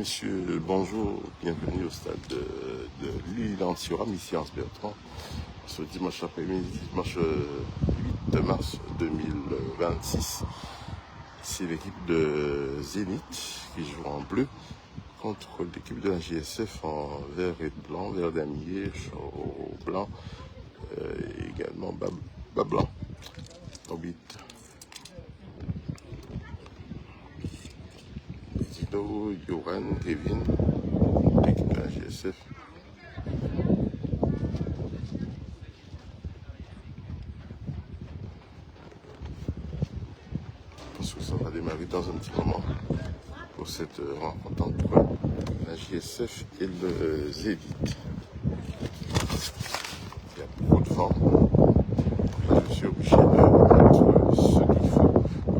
Messieurs, bonjour, bienvenue au stade de Lille-Antioram, ici en Bertrand, ce dimanche après-midi, dimanche 8 mars 2026. C'est l'équipe de Zénith qui joue en bleu contre l'équipe de la JSF en vert et blanc, vert damier, chaud blanc, également bas blanc. Orbite. Zito, Yoran, Kevin, l'équipe de la GSF. Je pense que ça va démarrer dans un petit moment pour cette rencontre entre la GSF et le Zénith. Il y a beaucoup de vent. Je suis obligé de mettre ce qu'il faut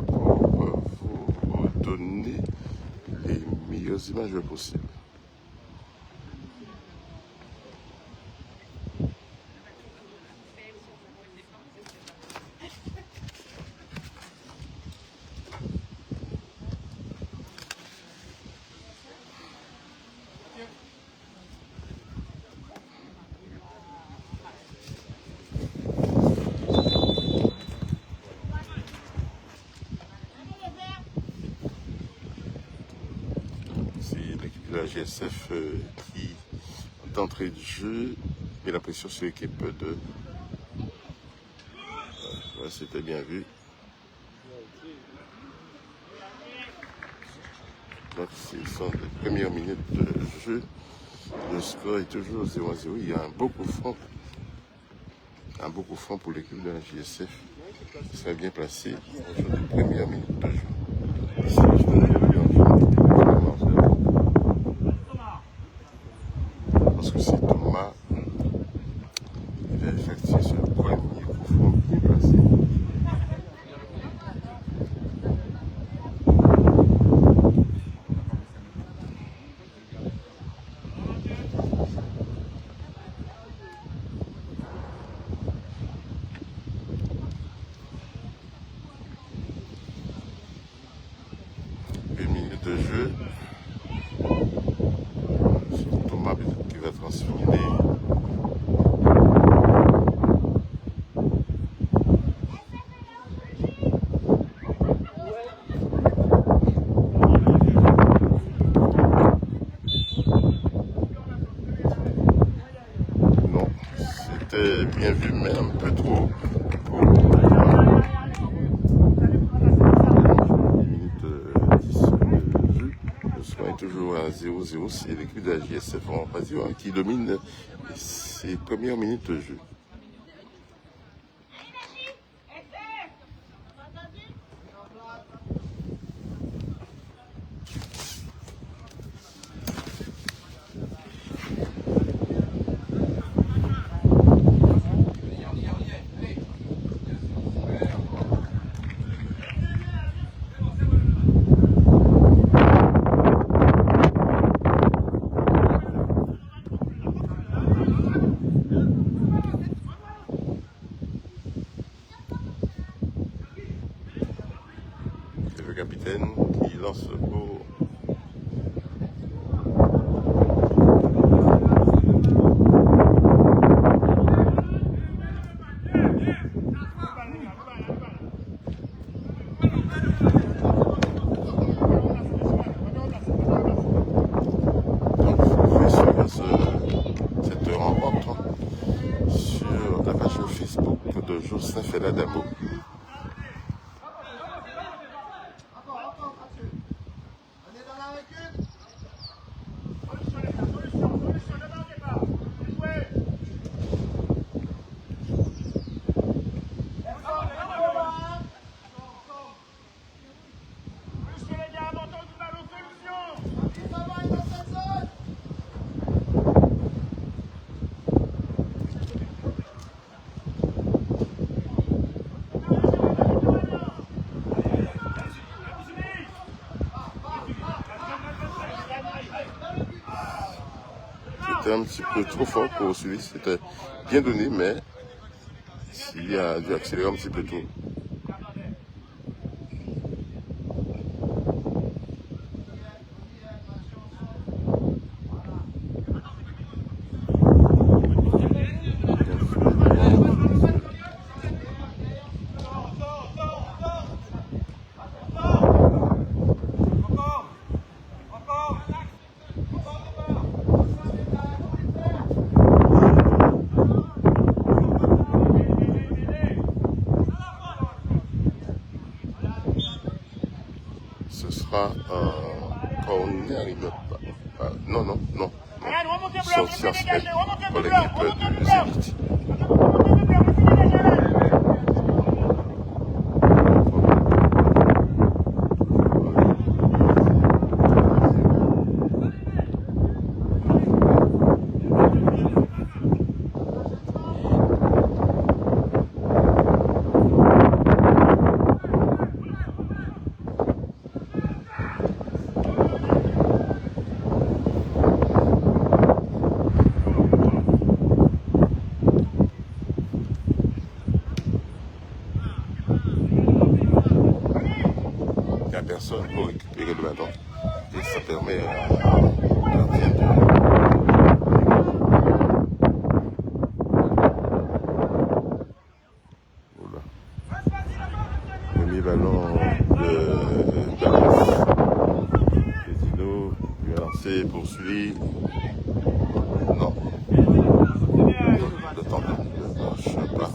pour vous donner les meilleures images possibles. C'est l'équipe de la GSF qui, d'entrée de jeu, met la pression sur l'équipe de... Ouais, c'était bien vu. Donc, ce sont les premières minutes de jeu. Le score est toujours 0-0. Il y a un beau coup franc. Un beau coup franc pour l'équipe de la JSF. Qui serait bien placé sur les premières minutes de jeu. Ici, je pense que c'est Thomas. Il va effectuer ce premier coup franc bien placé. Une minute de jeu. C'est Thomas qui va transformer. Non, c'était bien vu, mais un peu trop pour minute 10 de jeu. Le score est toujours à 0-0. C'est l'équipe de la JSF, on va dire, qui domine ses premières minutes de jeu. C'est le capitaine qui lance pour... cette rencontre sur la page Facebook de Jocelyn Felladamo. C'était un petit peu trop fort pour celui, c'était bien donné, mais il a dû accélérer un petit peu trop. ce sera quand on est arrivé. Non, non, non. Sortir pour l'équipe du Zénith. Personne pour récupérer le ballon et ça permet à gardien de voilà. Premier ballon de Dallas. Dino, il va lancer, poursuit. Non. Le temps ne marche pas.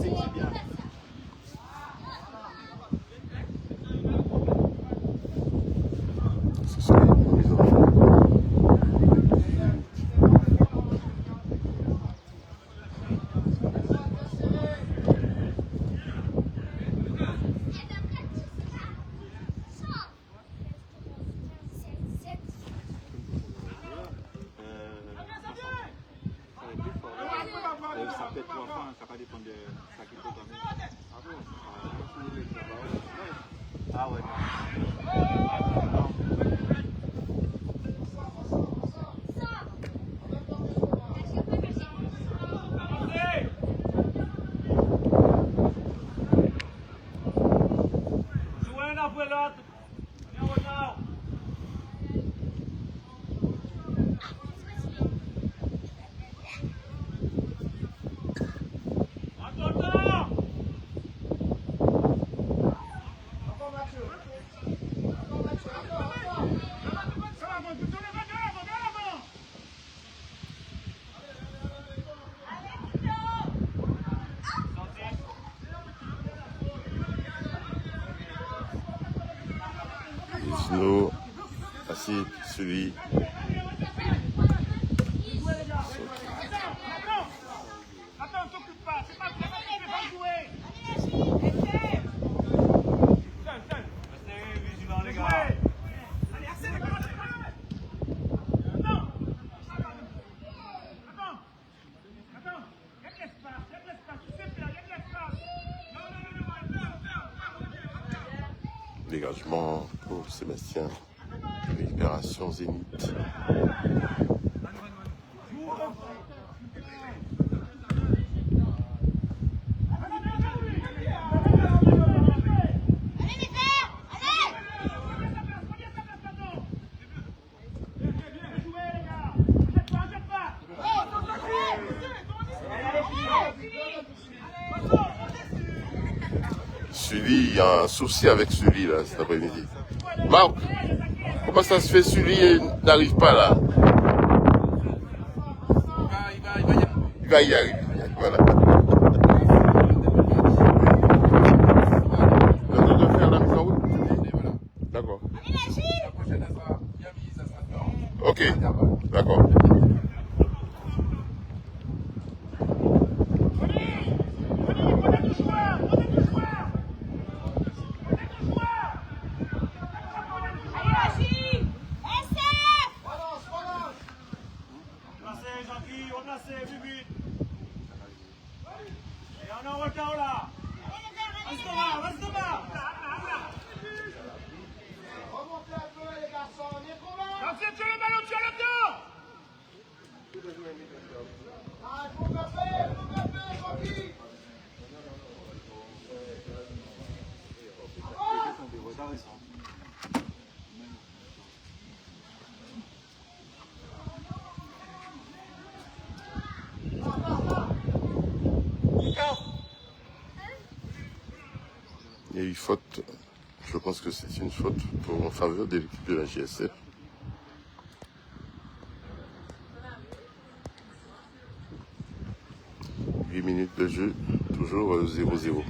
Dino, assis, celui. Dégagement pour Sébastien. Récupération Zénith. Sully, il y a un souci avec Sully là cet après-midi. Marc, comment ça se fait Sully n'arrive pas là? Il va y arriver. Voilà. On doit faire la mise en route. D'accord. Ok, d'accord. Il y a eu faute, je pense que c'est une faute en faveur de l'équipe de la GSF. « 8 minutes de jeu, toujours 0-0.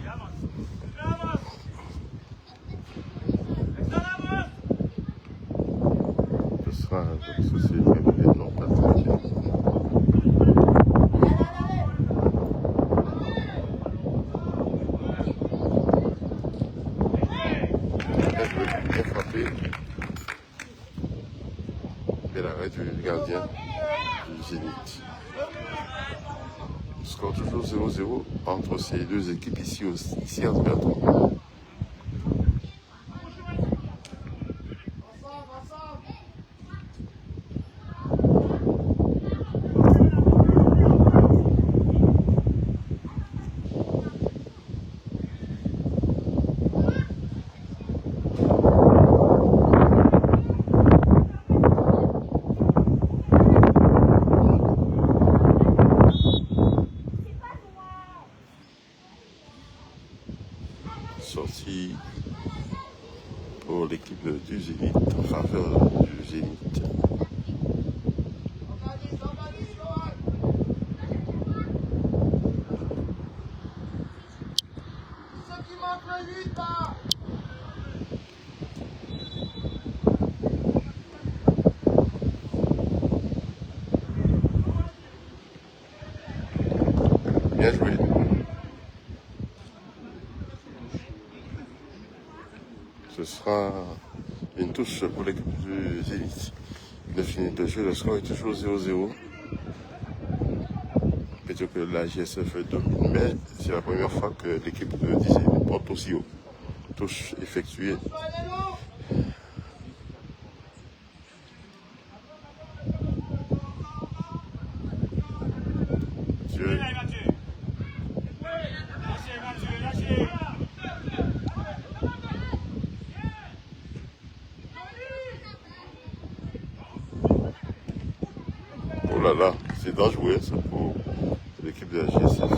ça c'est non pas très bien. Bien frappé. Et l'arrêt du gardien du Zénith. Score toujours 0-0 entre ces deux équipes ici à Bertrand. Sortie pour l'équipe du Zénith en faveur du Zénith. Bien joué. Ce sera une touche pour l'équipe du Zénith. 9 minutes de jeu, le score est toujours 0-0. Plutôt que la GSF 2, mais c'est la première fois que l'équipe du Zénith porte aussi haut. Touche effectuée. Oh là là, c'est dangereux ça pour l'équipe de la GSF.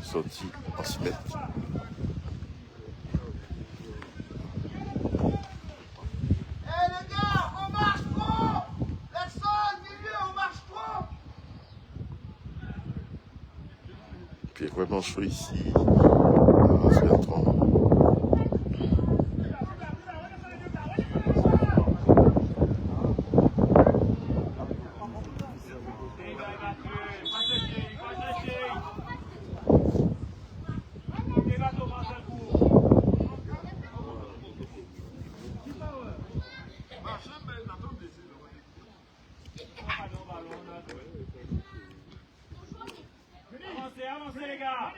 Sortie en 6 mètres. Puis vraiment chaud ici à Bertrand. Avancez les gars.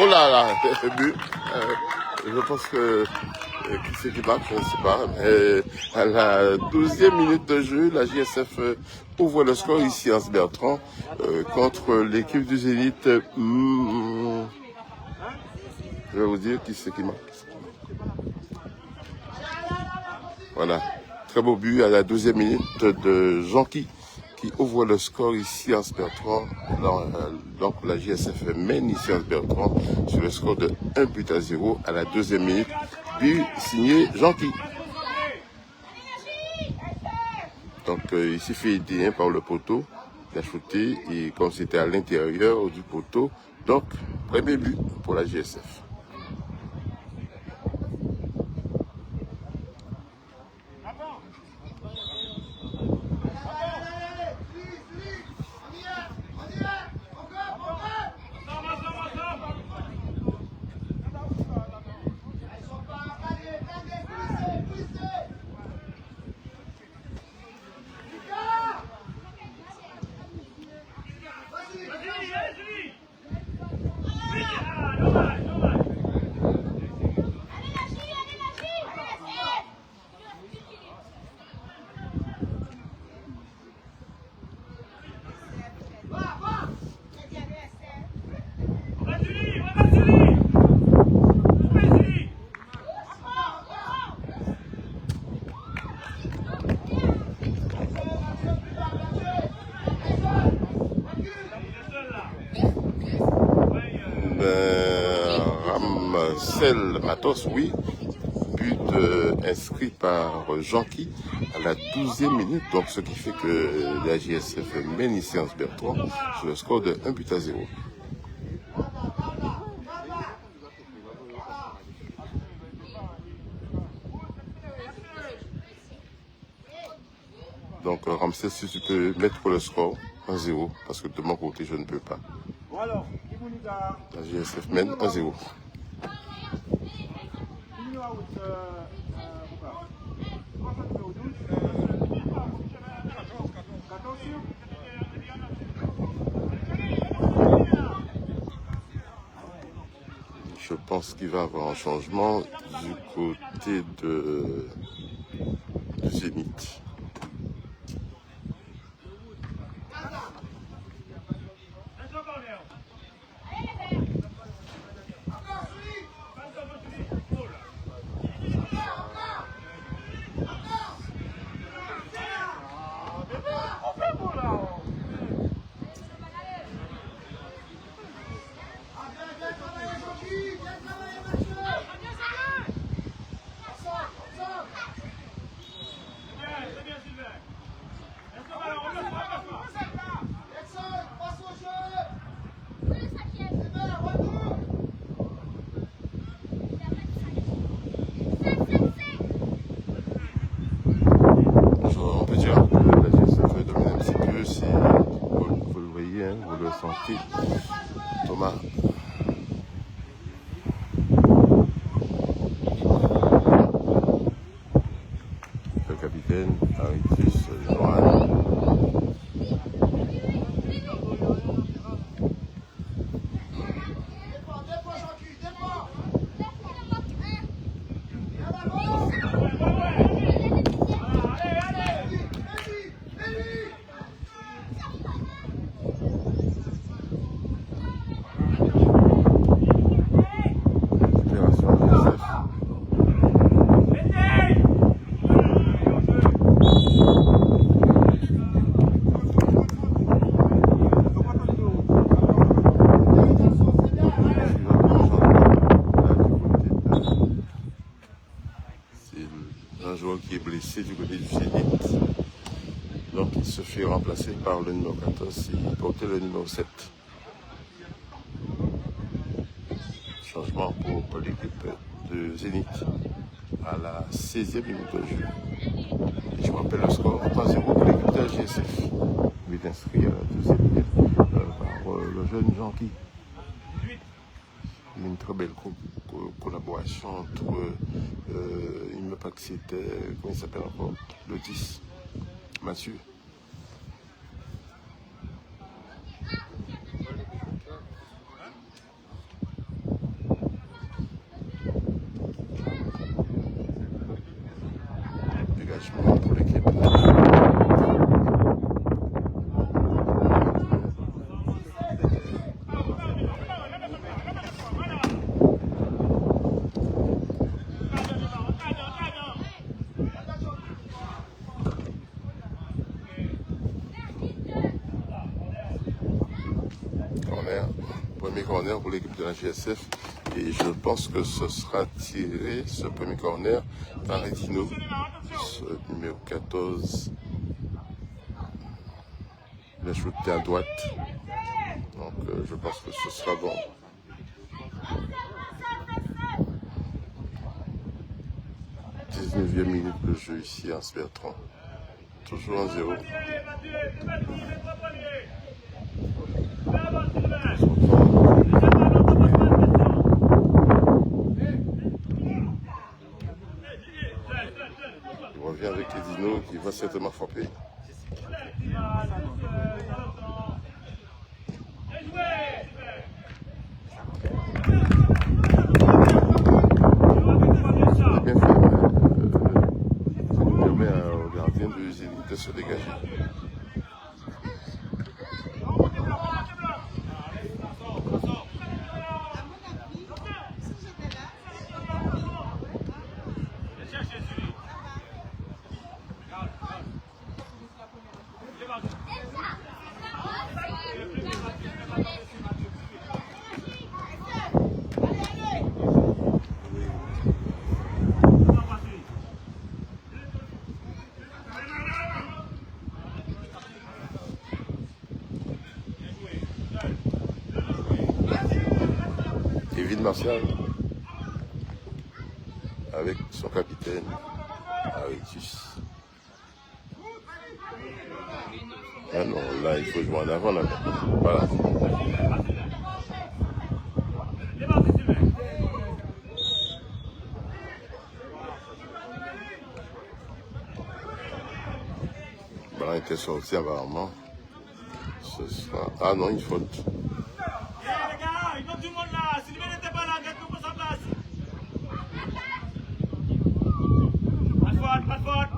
Oh là là, but. Je pense que qui c'est qui marque, je ne sais pas. Mais à la 12e minute de jeu, la JSF ouvre le score ici à Bertrand contre l'équipe du Zénith. Je vais vous dire qui c'est qui marque. Voilà, très beau but à la 12e minute de Jean-Qui qui ouvre le score ici à Bertrand. Donc la JSF mène ici à Bertrand sur le score de 1-0 à la 2e minute. But signé Jean-Qui. Donc il s'est fait aider par le poteau. Il a shooté et comme c'était à l'intérieur du poteau. Donc premier but pour la JSF. Marcel Matos, oui. But inscrit par Jean-Qui à la 12e minute, donc ce qui fait que la JSF mène ici en Bertrand sur le score de 1-0. Donc Ramsès, si tu peux mettre le score 1-0, parce que de mon côté je ne peux pas. La JSF mène 1-0. Je pense qu'il va y avoir un changement du côté du Zénith. Thomas. Le capitaine, Aritus, Johan. Qui est blessé du côté du Zénith. Donc il se fait remplacer par le numéro 14 et porter le numéro 7. Changement pour l'équipe de Zénith à la 16e minute de jeu. Et je rappelle le score 3-0 pour l'équipe de la GSF. Il est inscrit à la 2e minute par le jeune Jean-Qui. Une très belle collaboration entre, il ne me pas que c'était, comment il s'appelle encore, le 10, Mathieu. Dégagement pour l'équipe. Premier corner pour l'équipe de la GSF et je pense que ce sera tiré, ce premier corner, par Edino, ce numéro 14. Il a shooté à droite, donc je pense que ce sera bon. « 19e minute de jeu ici à Bertrand. Toujours 1-0. Il revient avec Edino qui va certainement frapper. C'est bien fait. Ça nous permet au gardien de Zénith de se dégager. Kevin Martial avec son capitaine Aritus. Ah non, là il faut jouer en avant là. Voilà. Ballon était sorti apparemment. Ce sera... Ah non, une faute. Les gars, il faut tout le monde là. Sylvain n'était pas là, quelqu'un pour sa place. Pas de faute.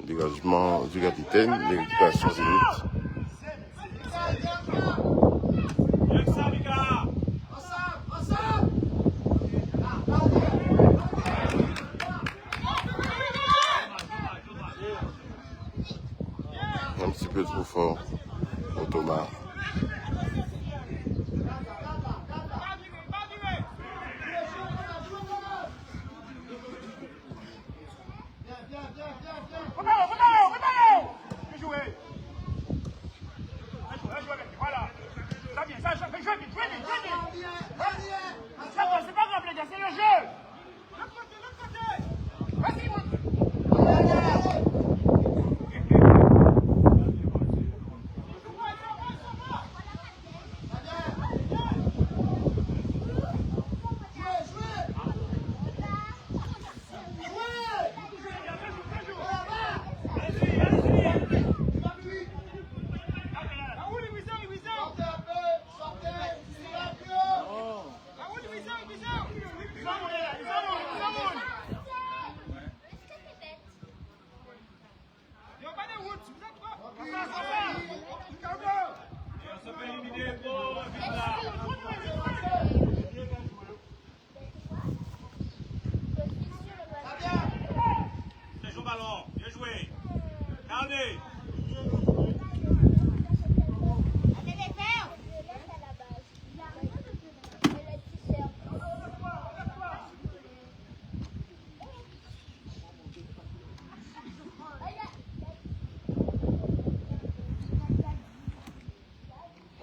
Dégagement du capitaine, les récupérations minutes. Un petit peu trop fort pour Thomas.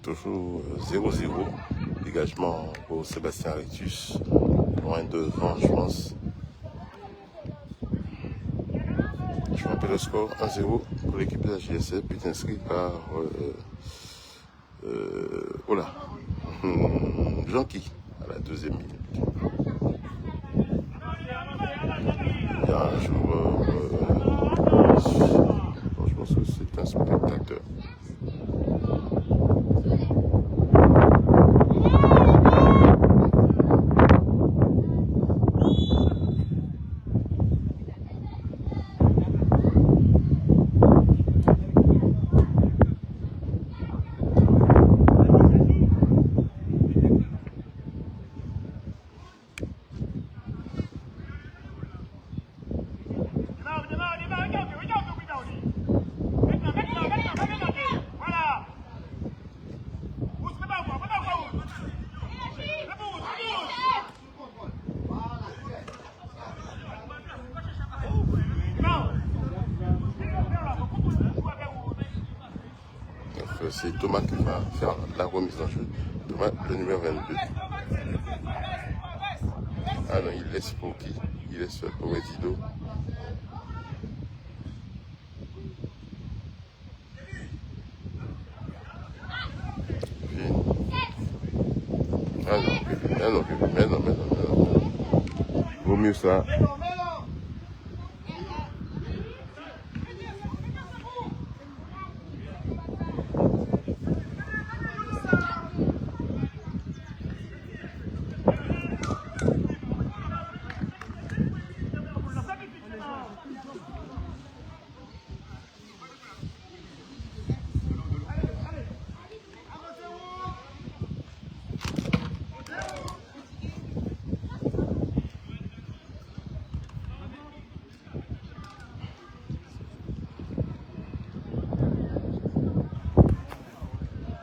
Toujours 0-0. Dégagement pour Sébastien Aritus. Loin devant, je pense. Je rappelle le score 1-0 pour l'équipe de la JSF, but inscrit par Jean-Qui à la 2e minute. Il y a un joueur, je pense que c'est un spectateur. C'est Thomas qui va faire la remise en jeu. Thomas, le numéro 22. Ah non, il laisse pour qui? Il laisse pour Edido. Ah non. Vaut mieux ça.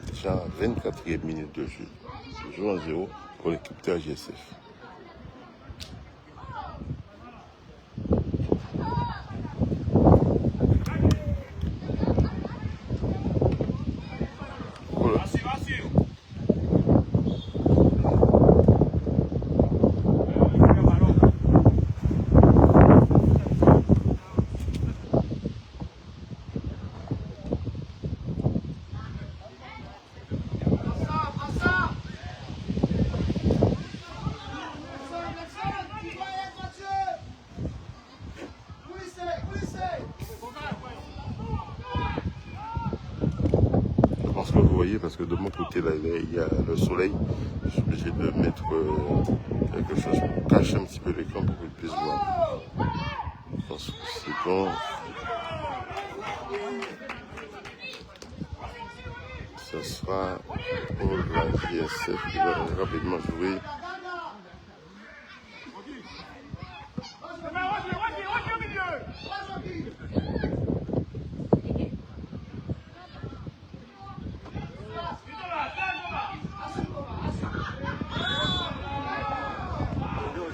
Déjà 24e minute de jeu. Joue en 0 pour l'équipe de la GSF. voyez, parce que de mon côté, là, il y a le soleil. Je suis obligé de mettre quelque chose pour cacher un petit peu l'écran pour qu'ils puissent voir. Je pense que c'est bon. Ce sera pour la JSF qui va rapidement jouer.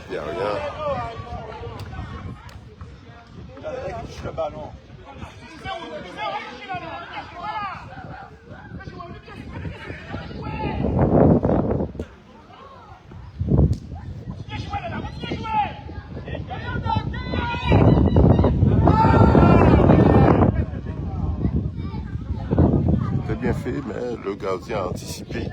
Il n'y a rien. Le ballon. C'est bien fait, mais le gardien a anticipé.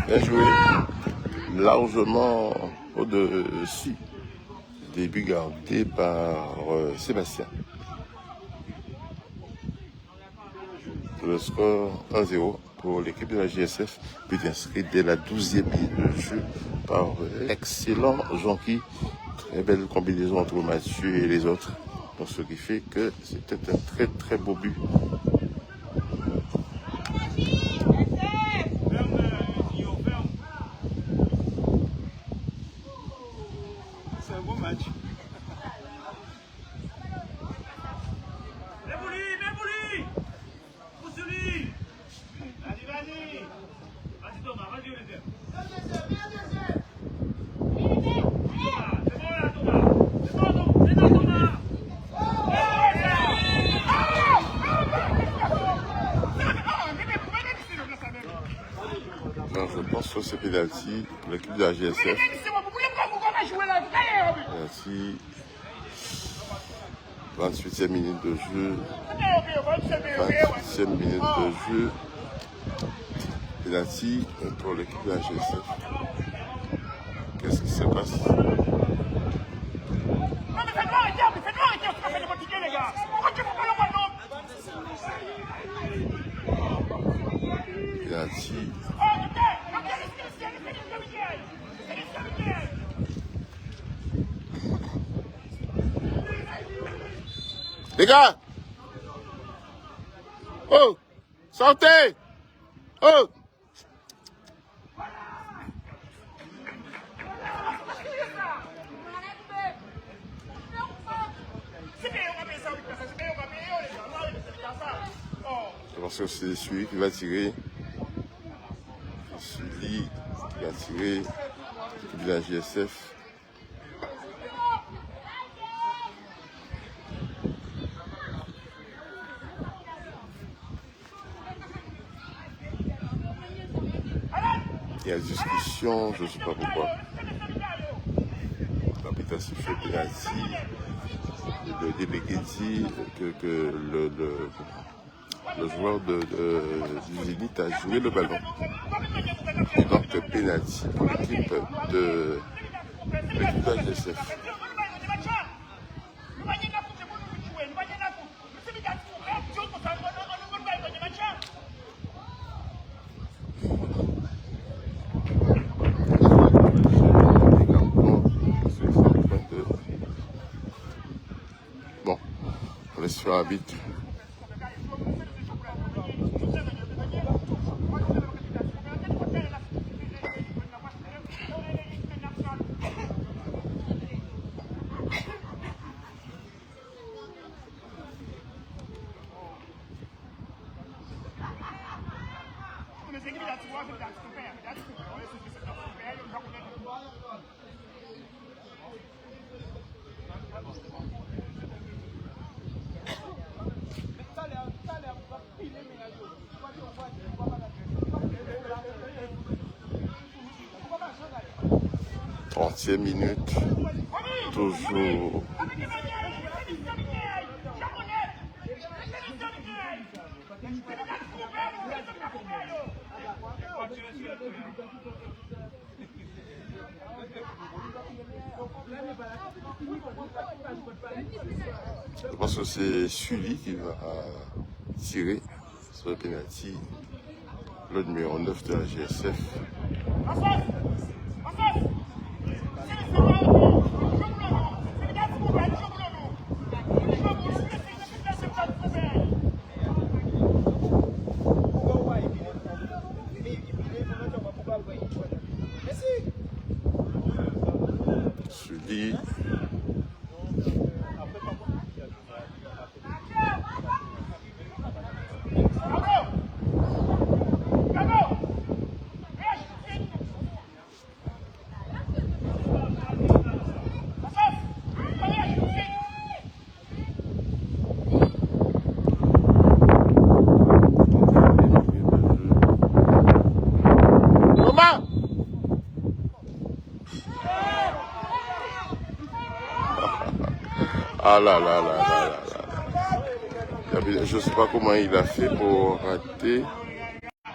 Bien joué, largement au-dessus des buts gardés par Sébastien. Le score 1-0 pour l'équipe de la JSF, but inscrit dès la 12e minute de jeu par l'excellent Jonqui. Très belle combinaison entre Mathieu et les autres. Donc, ce qui fait que c'était un très très beau but. C'est un bon match. Mébouli, pousse-lui. Vas-y. Vas-y Thomas, vas-y Olivier. Non, je pense que c'est pénalty pour l'équipe de la GSF. Pénalty, 28e minute de jeu. 28e minute de jeu. Pénalty pour l'équipe de la GSF. Qu'est-ce qui se passe? Pénalty. Les gars! Oh! Sortez! Oh! Je pense que c'est celui qui va tirer. Celui qui va tirer de la JSF. Il y a discussion, je ne sais pas pourquoi. L'arbitre a sifflé pénalty. Le délégué dit que le joueur du Zénith a joué le ballon. Et donc pénalty pour l'équipe de la GSF. Bon, on laisse faire l'arbitre. 30e minute, toujours je pense que c'est Sully qui va tirer sur le penalty, le numéro 9 de la GSF. Sully. Ah là là là là là là. Je ne sais pas comment il a fait pour rater.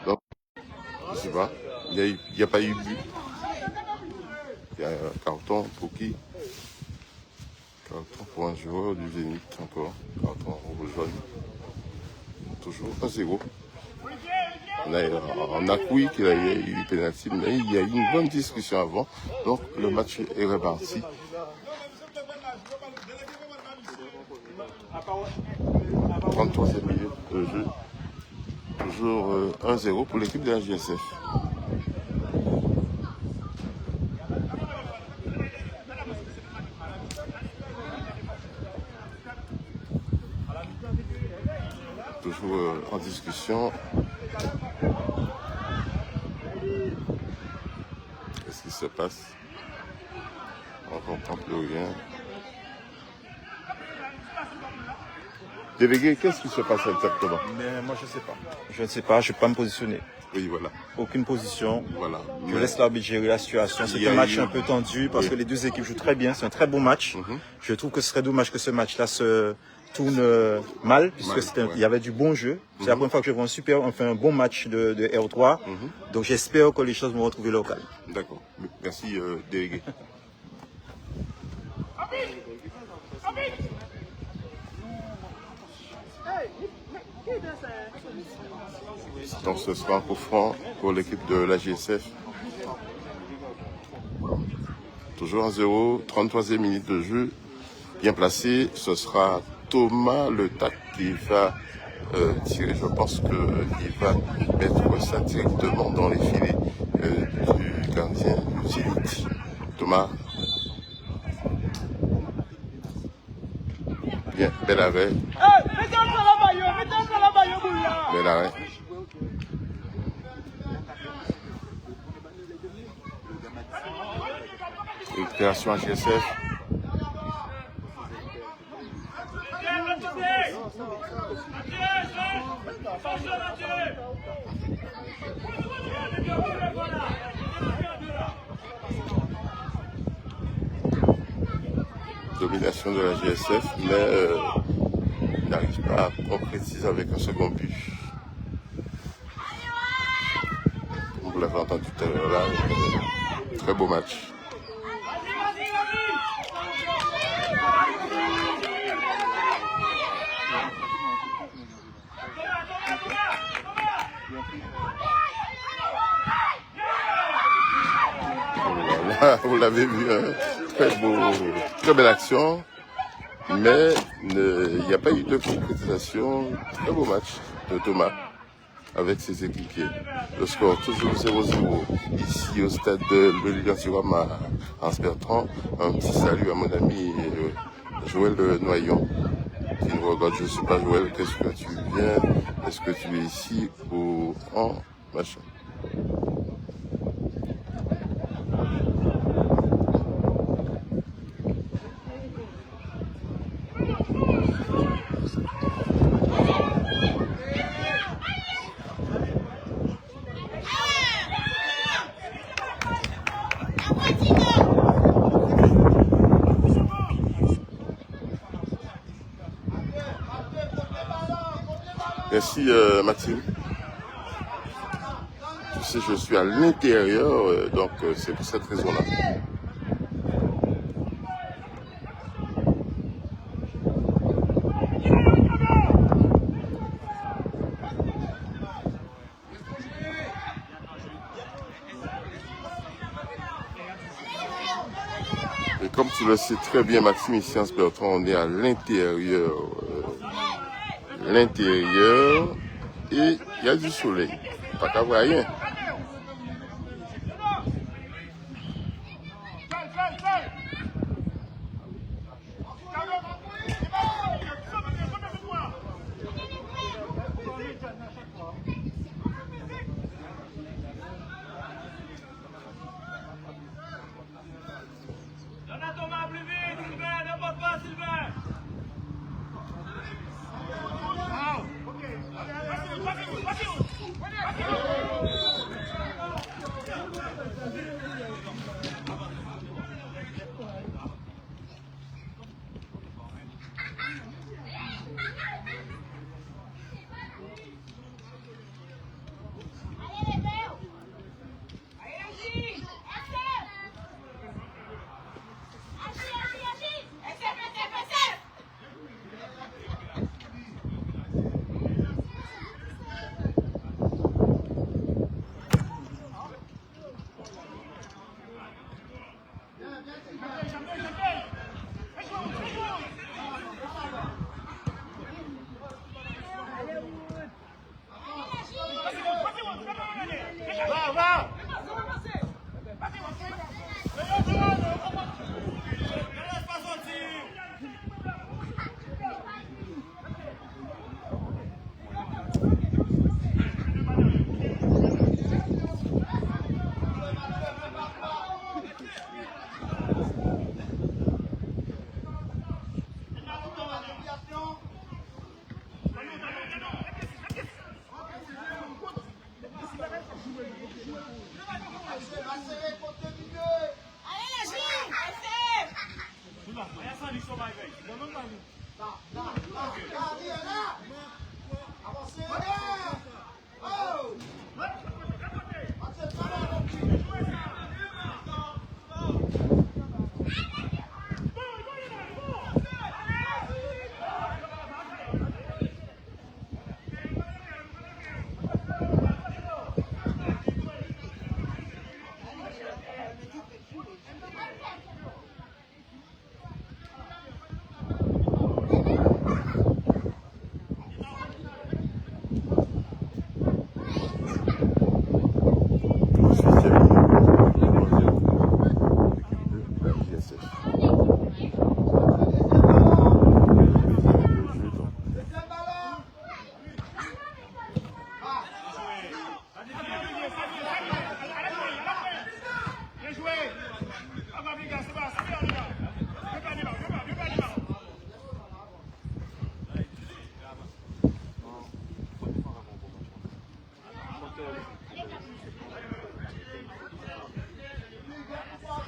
Donc, je ne sais pas. Il n'y a pas eu but. Il y a un carton pour qui? Carton pour un joueur du Zénith encore. Carton rouge jaune. Toujours 1-0. On a cru qu'il y a eu pénalty, mais il y a eu une bonne discussion avant. Donc le match est reparti. 33e minute de jeu. Toujours 1-0 pour l'équipe de la GSF. Toujours en discussion. Qu'est-ce qui se passe? On ne comprend plus rien. Délégué, qu'est-ce qui se passe exactement? Mais moi, je ne sais pas. Je ne sais pas, je ne vais pas me positionner. Oui, voilà. Aucune position. Voilà. Je laisse l'arbitre gérer la situation. C'est un match un peu tendu parce que les deux équipes jouent très bien. C'est un très beau match. Je trouve que ce serait dommage que ce match-là se tourne mal, puisque il y avait du bon jeu. C'est la première fois que je vois un bon match de R3. Donc j'espère que les choses vont retrouver leur calme. D'accord. Merci, délégué. Donc ce sera un coup franc pour l'équipe de la GSF. Toujours 1-0, 33e minute de jeu. Bien placé, ce sera Thomas Le Tac qui va tirer. Je pense qu'il va mettre ça directement dans les filets du gardien du Zénith. Thomas. Bien, bel arrêt. Bel arrêt. Récupération à GSF. Domination de la GSF, mais il n'arrive pas à concrétiser avec un second but. Vous l'avez entendu tout à l'heure là, très beau match. Voilà, vous l'avez vu, hein, très belle action, mais il n'y a pas eu de concrétisation. Très beau match de Thomas avec ses équipiers. Le score toujours 0-0 ici au stade de l'Université à Anse-Bertrand. Un petit salut à mon ami Joël Noyon qui nous regarde. Je ne sais pas Joël, qu'est-ce que tu viens? Est-ce que tu es ici ou en machin? Merci Maxime. Tu sais, je suis à l'intérieur, donc c'est pour cette raison-là. Et comme tu le sais très bien, Maxime, ici en Bertrand, on est à l'intérieur. L'intérieur et il y a du soleil. Pas qu'à voir rien. Thomas, plus vite, Sylvain, n'importe pas, Sylvain.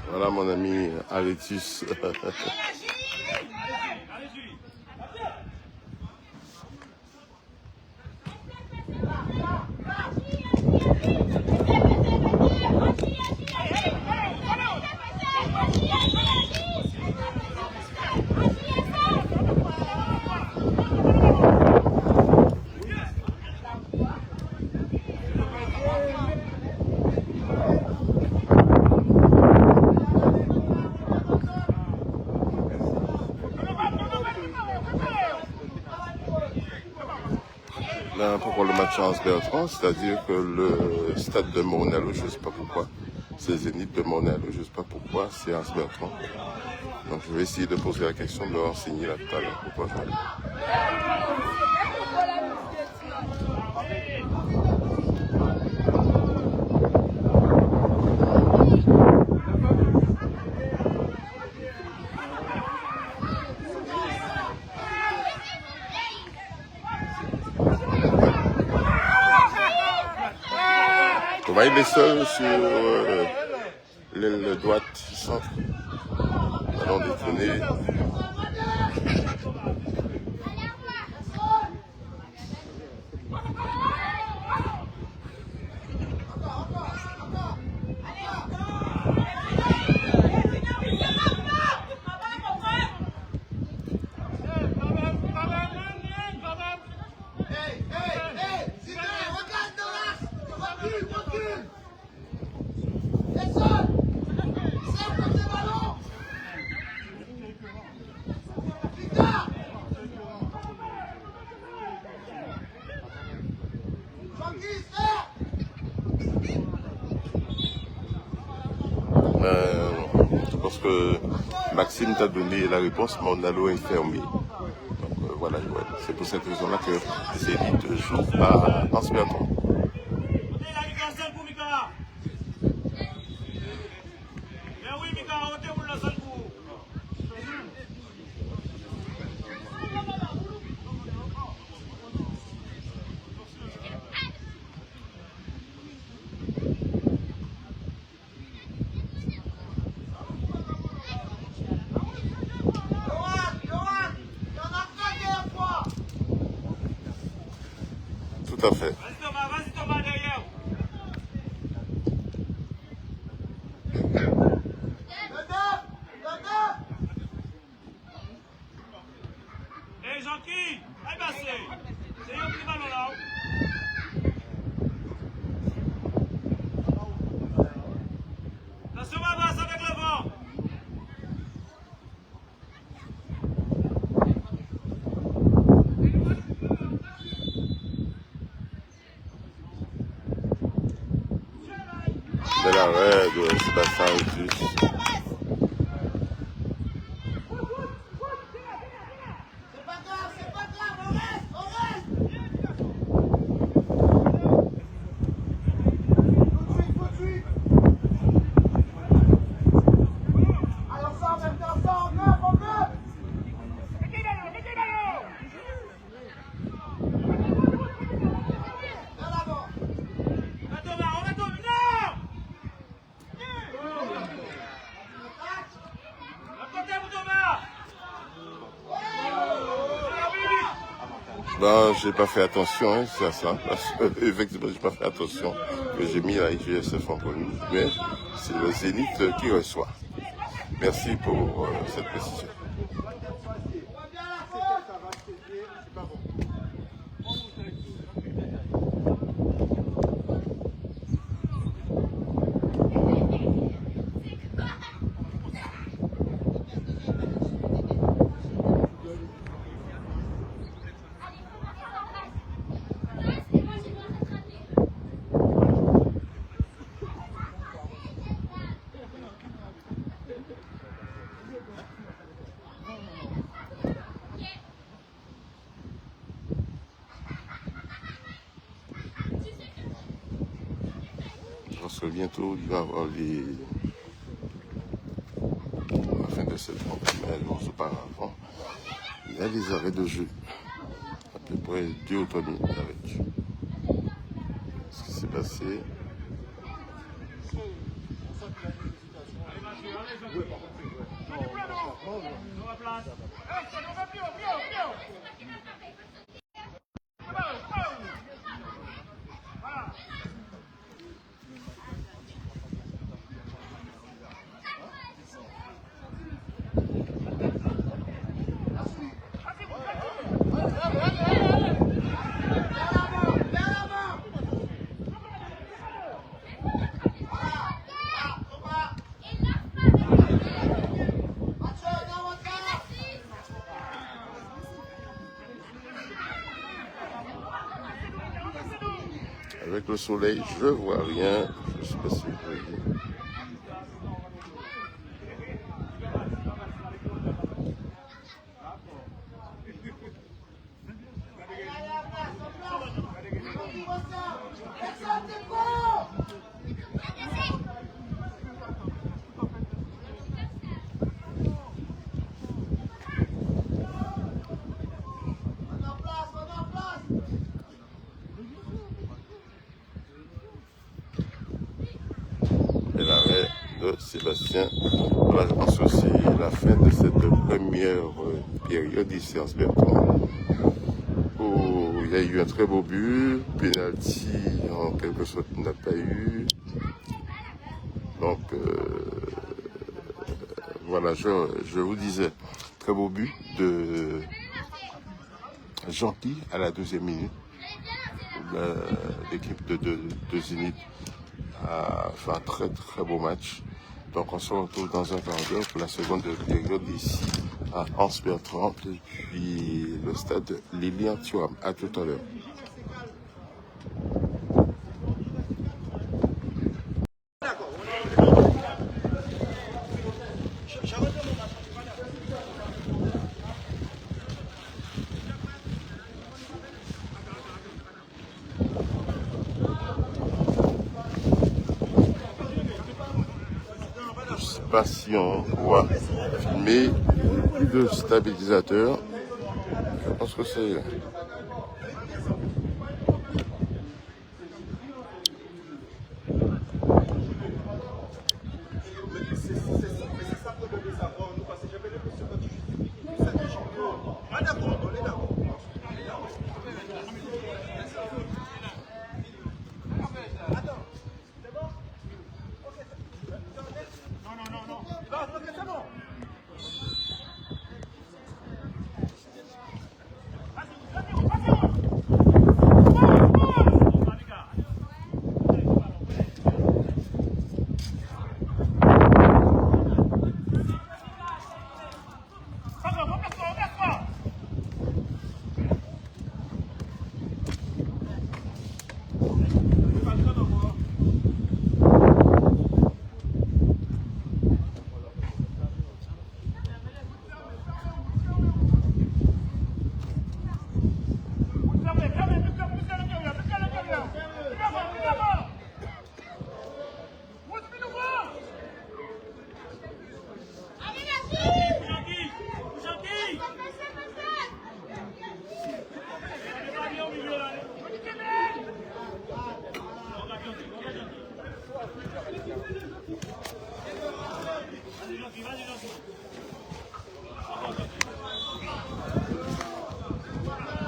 Voilà mon ami Aretus. Pour le match à Anse-Bertrand, c'est-à-dire que le stade de Mornello, je ne sais pas pourquoi, c'est Zénith de Mornello, je ne sais pas pourquoi, c'est Anse-Bertrand. Donc je vais essayer de poser la question, de leur renseigner là tout à l'heure. Pourquoi je... Thomas, il est seul sur l'aile droite du centre. Ballon détourné. Je pense que Maxime t'a donné la réponse, mon allo est fermé. Donc voilà, ouais. C'est pour cette raison-là que les élites jouent à Anse-Bertrand. Tout à fait. Vas-y Thomas, derrière. Hey Jean-Qui, aïe passé. C'est un petit ballon là. Attention ma basse avec le vent. Bel arrêt de Sébastien Autus. Ben, j'ai pas fait attention, hein, c'est à ça. Effectivement, j'ai pas fait attention que j'ai mis la IGSF en premier, mais c'est le Zénith qui reçoit. Merci pour cette précision. Parce que bientôt, il va y avoir la fin de cette rencontre, mais auparavant, il y a des arrêts de jeu. À peu près 2 ou 3 minutes d'arrêt de jeu. Ce qui s'est passé. Avec le soleil, je vois rien. Je ne sais pas si vous voyez. de Sébastien. Voilà, je pense que c'est la fin de cette première période ici en Bertrand, où il y a eu un très beau but, penalty en quelque sorte n'a pas eu. Donc voilà, je vous disais, très beau but de Gentil à la 2e minute. L'équipe de Zénith a fait un très très beau match. Donc on se retrouve dans un quart d'heure pour la seconde période ici à Anse-Bertrand depuis le stade Lilian-Thuram. À tout à l'heure. Pas si on voit filmer le stabilisateur. Je pense que c'est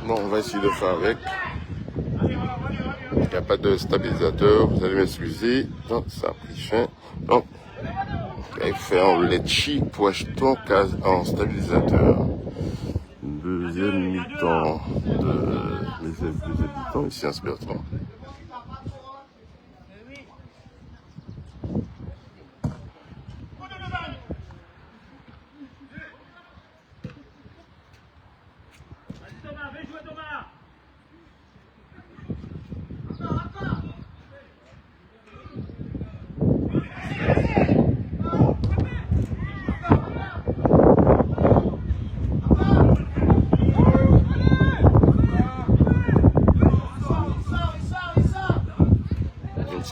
bon, on va essayer de faire avec. Il n'y a pas de stabilisateur, vous allez m'excuser. Donc, ça a pris fin. Donc, il fait un Lecce Puerto en stabilisateur. Deuxième mi-temps de mes habitants ici à Bertrand.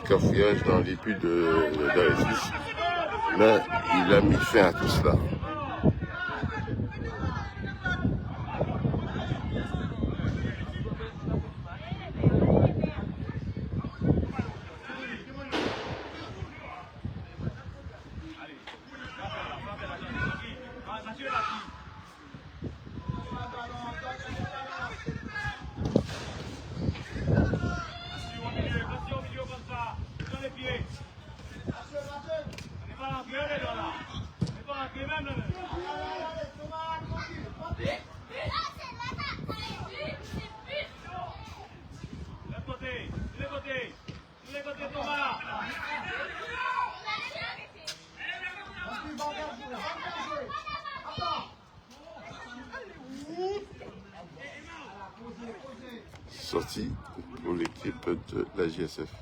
Cafouillage dans les buts d'Alexis, mais il a mis fin à tout cela. Sortie pour l'équipe de la JSF.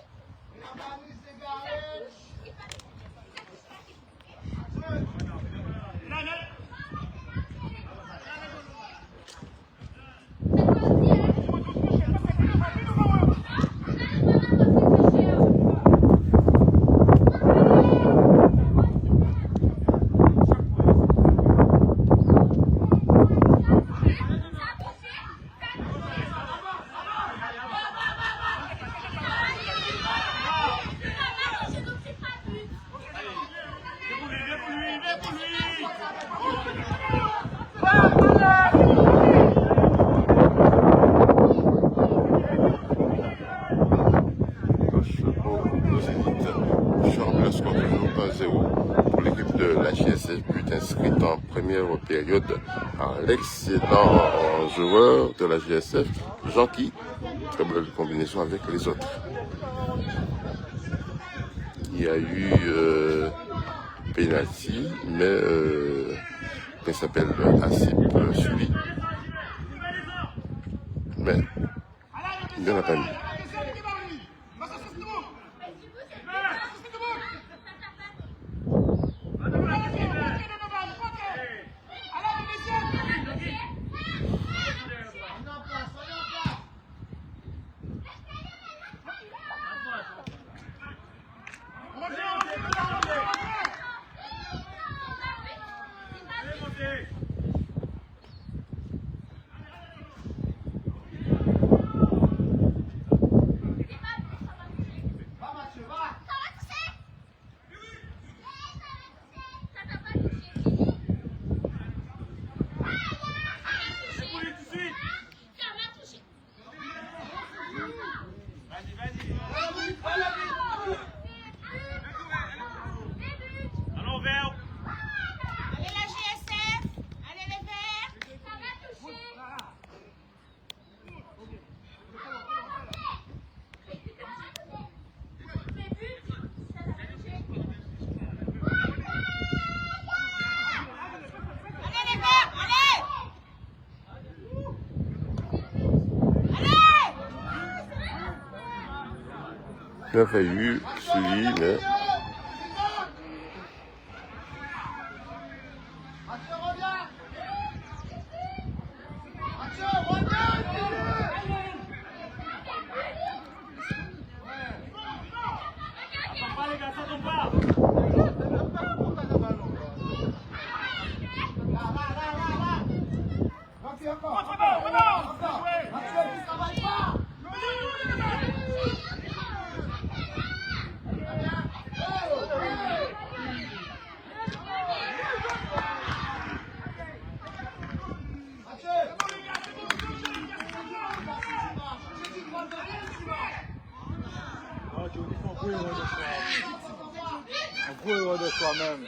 Ziguinchor, mais le score toujours 1-0 pour l'équipe de la JSF, but inscrit en première période par l'excellent joueur de la JSF, Jean-Qui. Très belle combinaison avec les autres. Il y a eu penalty, mais il s'appelle Asip Sully. Mais il n'y en a pas mis. Il a failli Sully, mais de soi-même.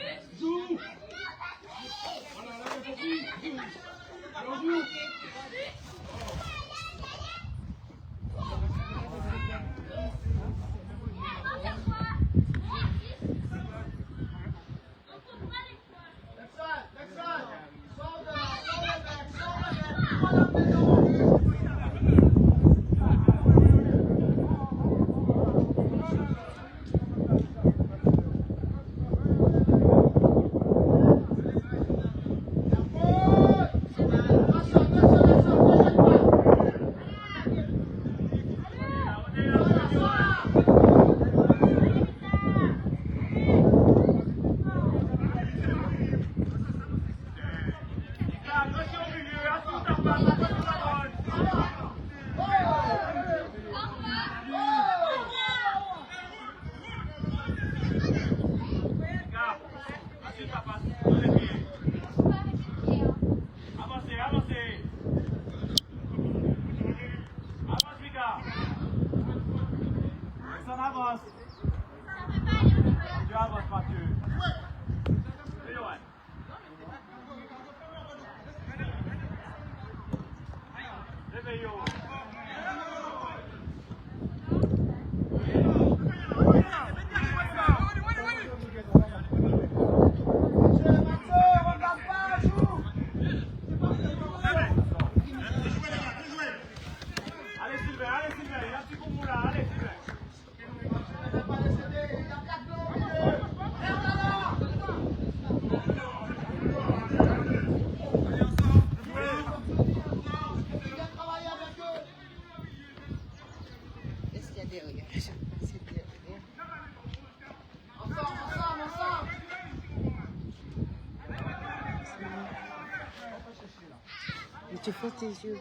Mais tu forces tes yeux.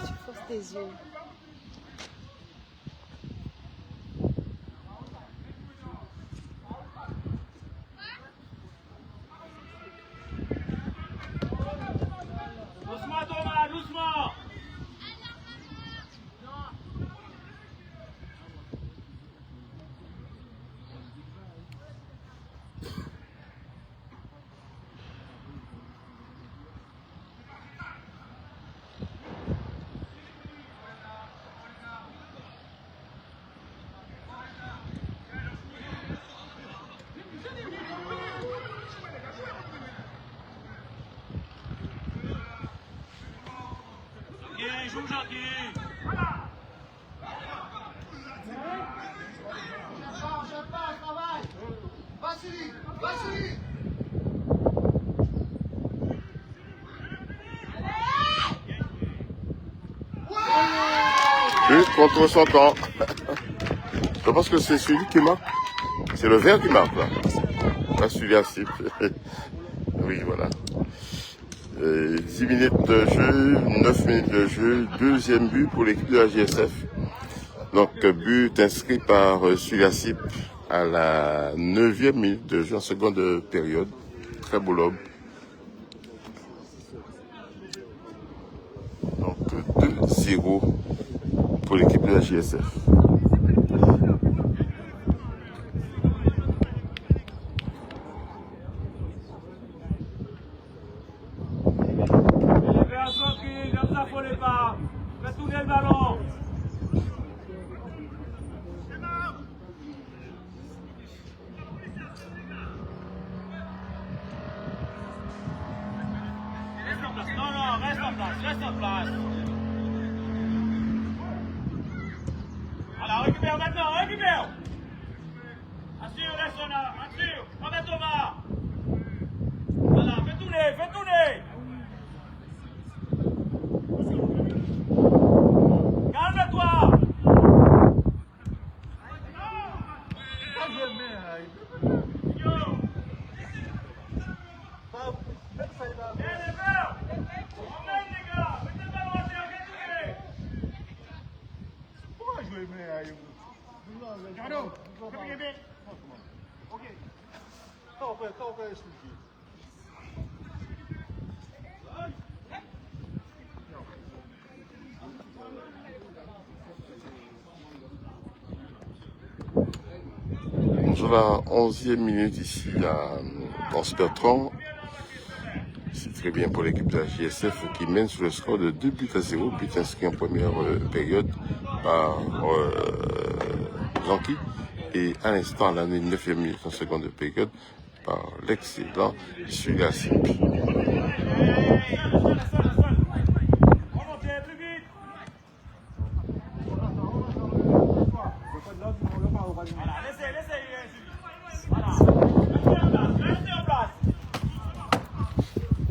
Tu forces tes yeux. Doucement Thomas, doucement. gentil, joue gentil. But contre son camp. Je pense que c'est celui qui marque. C'est le vert qui marque là. Pas celui à cible. Oui, voilà. 10 minutes de jeu, 9 minutes de jeu, deuxième but pour l'équipe de la JSF. Donc, but inscrit par Sugasip à la 9e minute de jeu en seconde période. Très beau lobe. Donc, 2-0 pour l'équipe de la JSF. Fais tourner le ballon. Reste en place. Non, non, reste en place. Reste en place. Voilà, récupère maintenant, récupère. Assure, laisse là. Assure. Remets Thomas. Voilà, fais tourner, fais tourner. Calme-toi! Sur la 11e minute ici à Anse-Bertrand. C'est très bien pour l'équipe de la JSF qui mène sur le score de 2-0, but inscrit en première période par Zanki. Et à l'instant, à la 9e minute en seconde période, par l'excellent Sugasip. Voilà, laissez, voilà. Restez en place.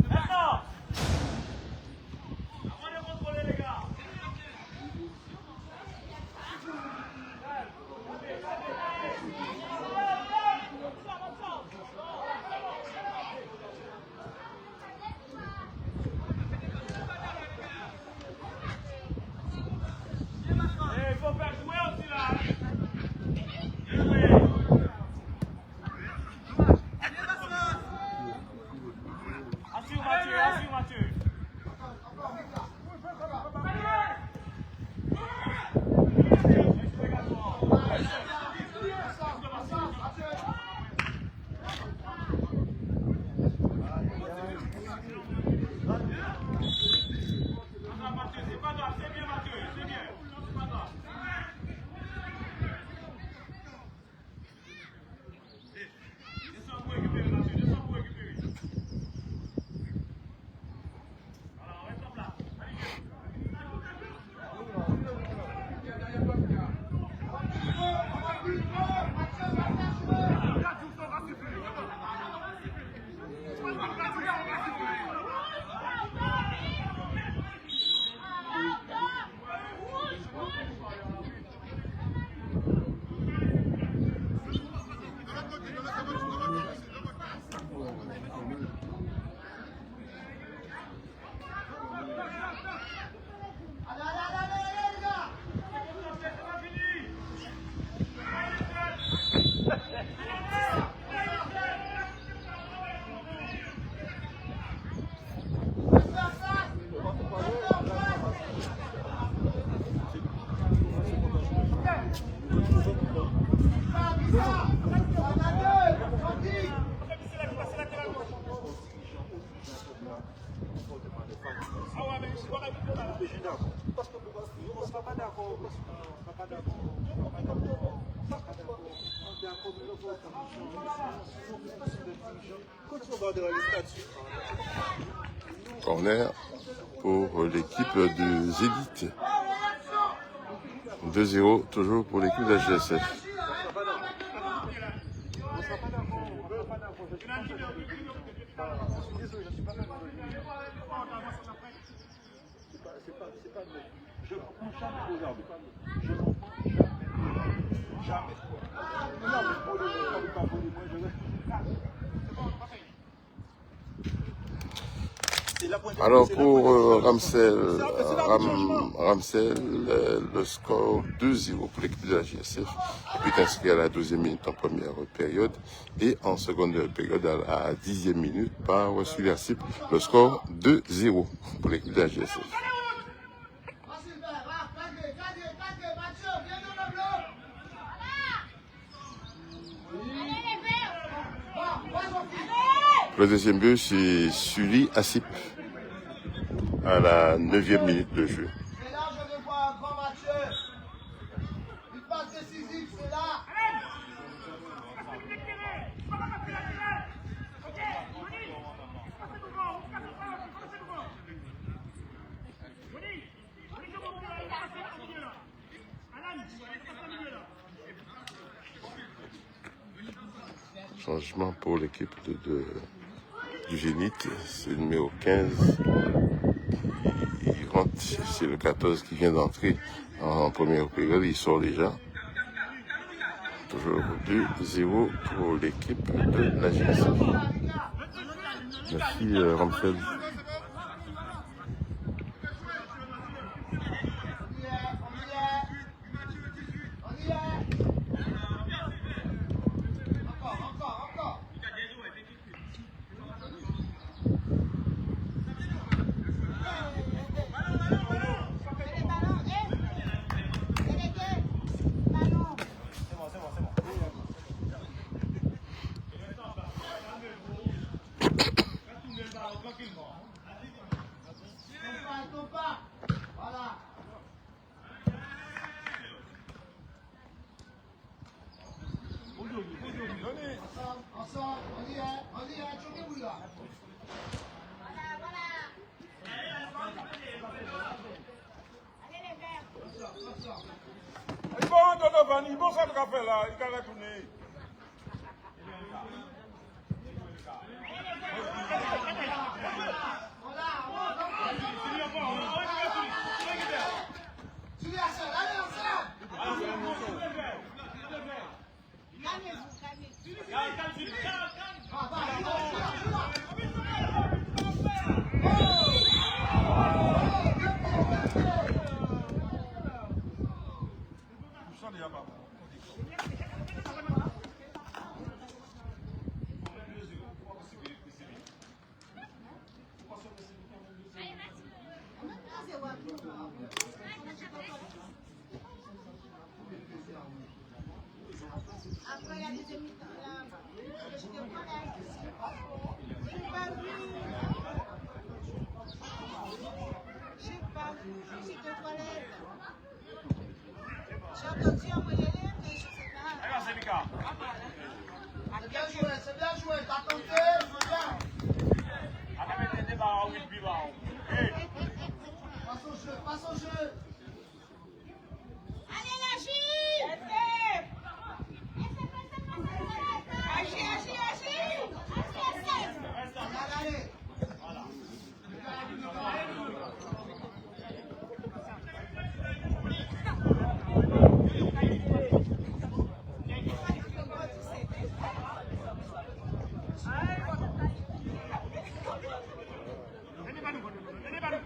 Maintenant. Avant de contrôler les gars. Il faut faire jouer aussi là. Assure Mathieu. C'est pas grave, c'est bien Mathieu, c'est bien. C'est pas grave. Descends pour récupérer Mathieu, descends pour récupérer. Voilà, on reste en place. Corner. pour l'équipe de Zénith. 2-0 toujours pour l'équipe de la GSF. Alors pour Ramsel, le score 2-0 pour l'équipe de la GSF, qui est inscrit à la 12e minute en première période et en seconde période à la 10e minute par Suliasip, le score 2-0 pour l'équipe de la GSF. Le deuxième but, c'est Sully Assip à la 9e minute de jeu. C'est là je vais voir un grand Mathieu. Une passe décisive, c'est là. Changement pour l'équipe du Zénith, c'est le numéro 15. Il rentre, c'est le 14 qui vient d'entrer en première période, il sort déjà. Toujours 2-0 pour l'équipe de la GSF. Merci Ramsel. Ensemble, on y est, choquez-vous là. Il faut Donovan, il faut faire le café là, il va retourner. Après la deuxième mi-temps, là, je te connais. J'ai pas vu. J'ai pas vu. J'étais aux toilettes. J'ai entendu envoyer les mais je sais pas. Allez, c'est Mika. C'est bien joué, t'as tenté, c'est bien. Allez, mettez des barres, oui, puis barres. Passe au jeu. Allez, l'agir! Agis! Allez. Allez,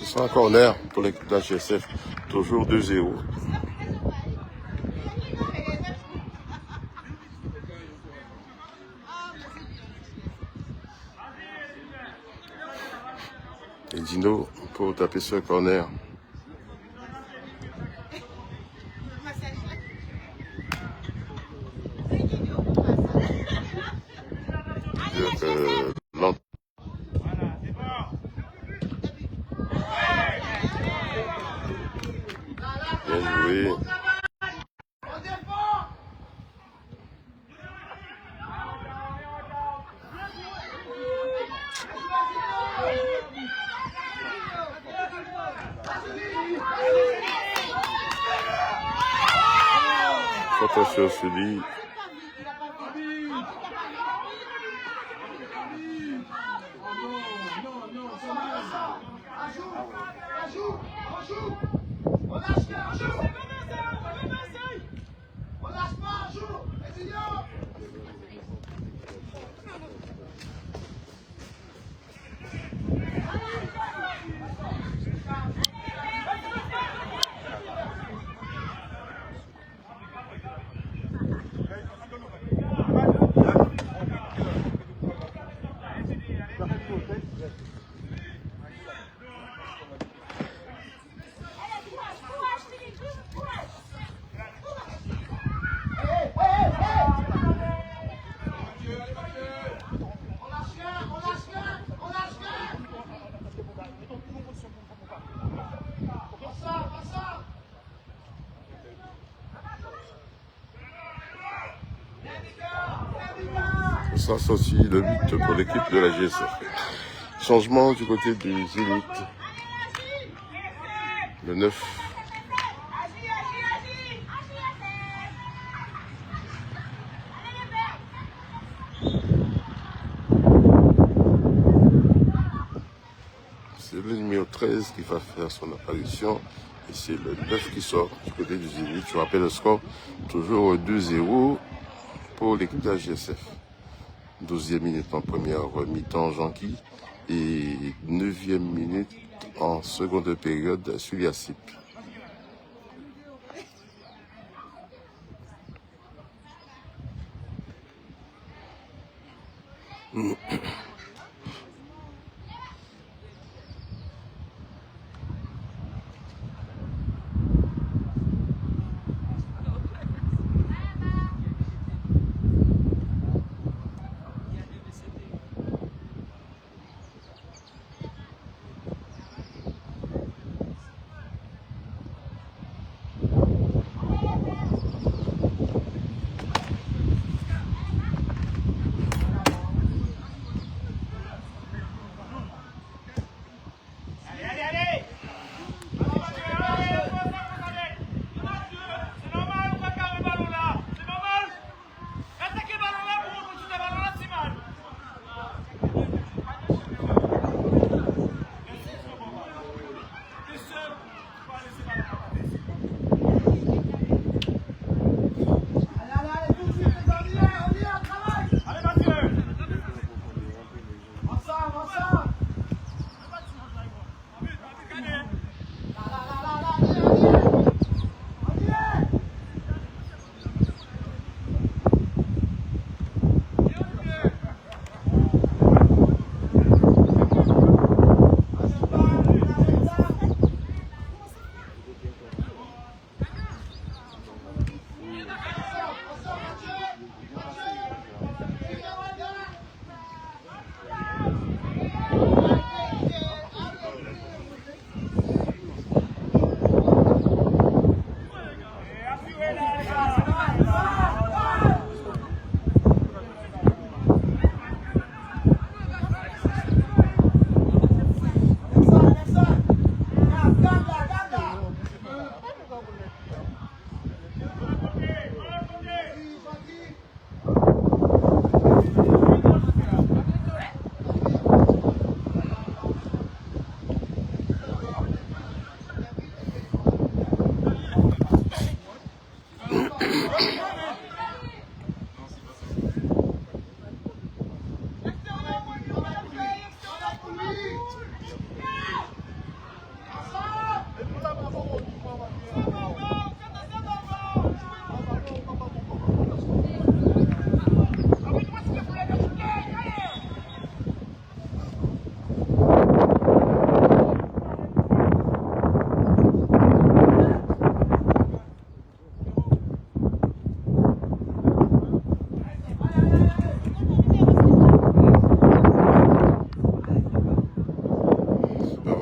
C'est un corner pour l'équipe de la GSF. Toujours 2-0. Et Dino pour taper sur le corner. Bien joué. Attention sur lui. Ça, c'est aussi le but pour l'équipe de la GSF. Changement du côté du Zénith. Le 9. C'est le numéro 13 qui va faire son apparition. Et c'est le 9 qui sort du côté du Zénith. Je rappelle le score. Toujours 2-0 pour l'équipe de la GSF. 12e minute en première mi-temps, Jean-Guy. Et 9e minute en seconde période, Suliasip.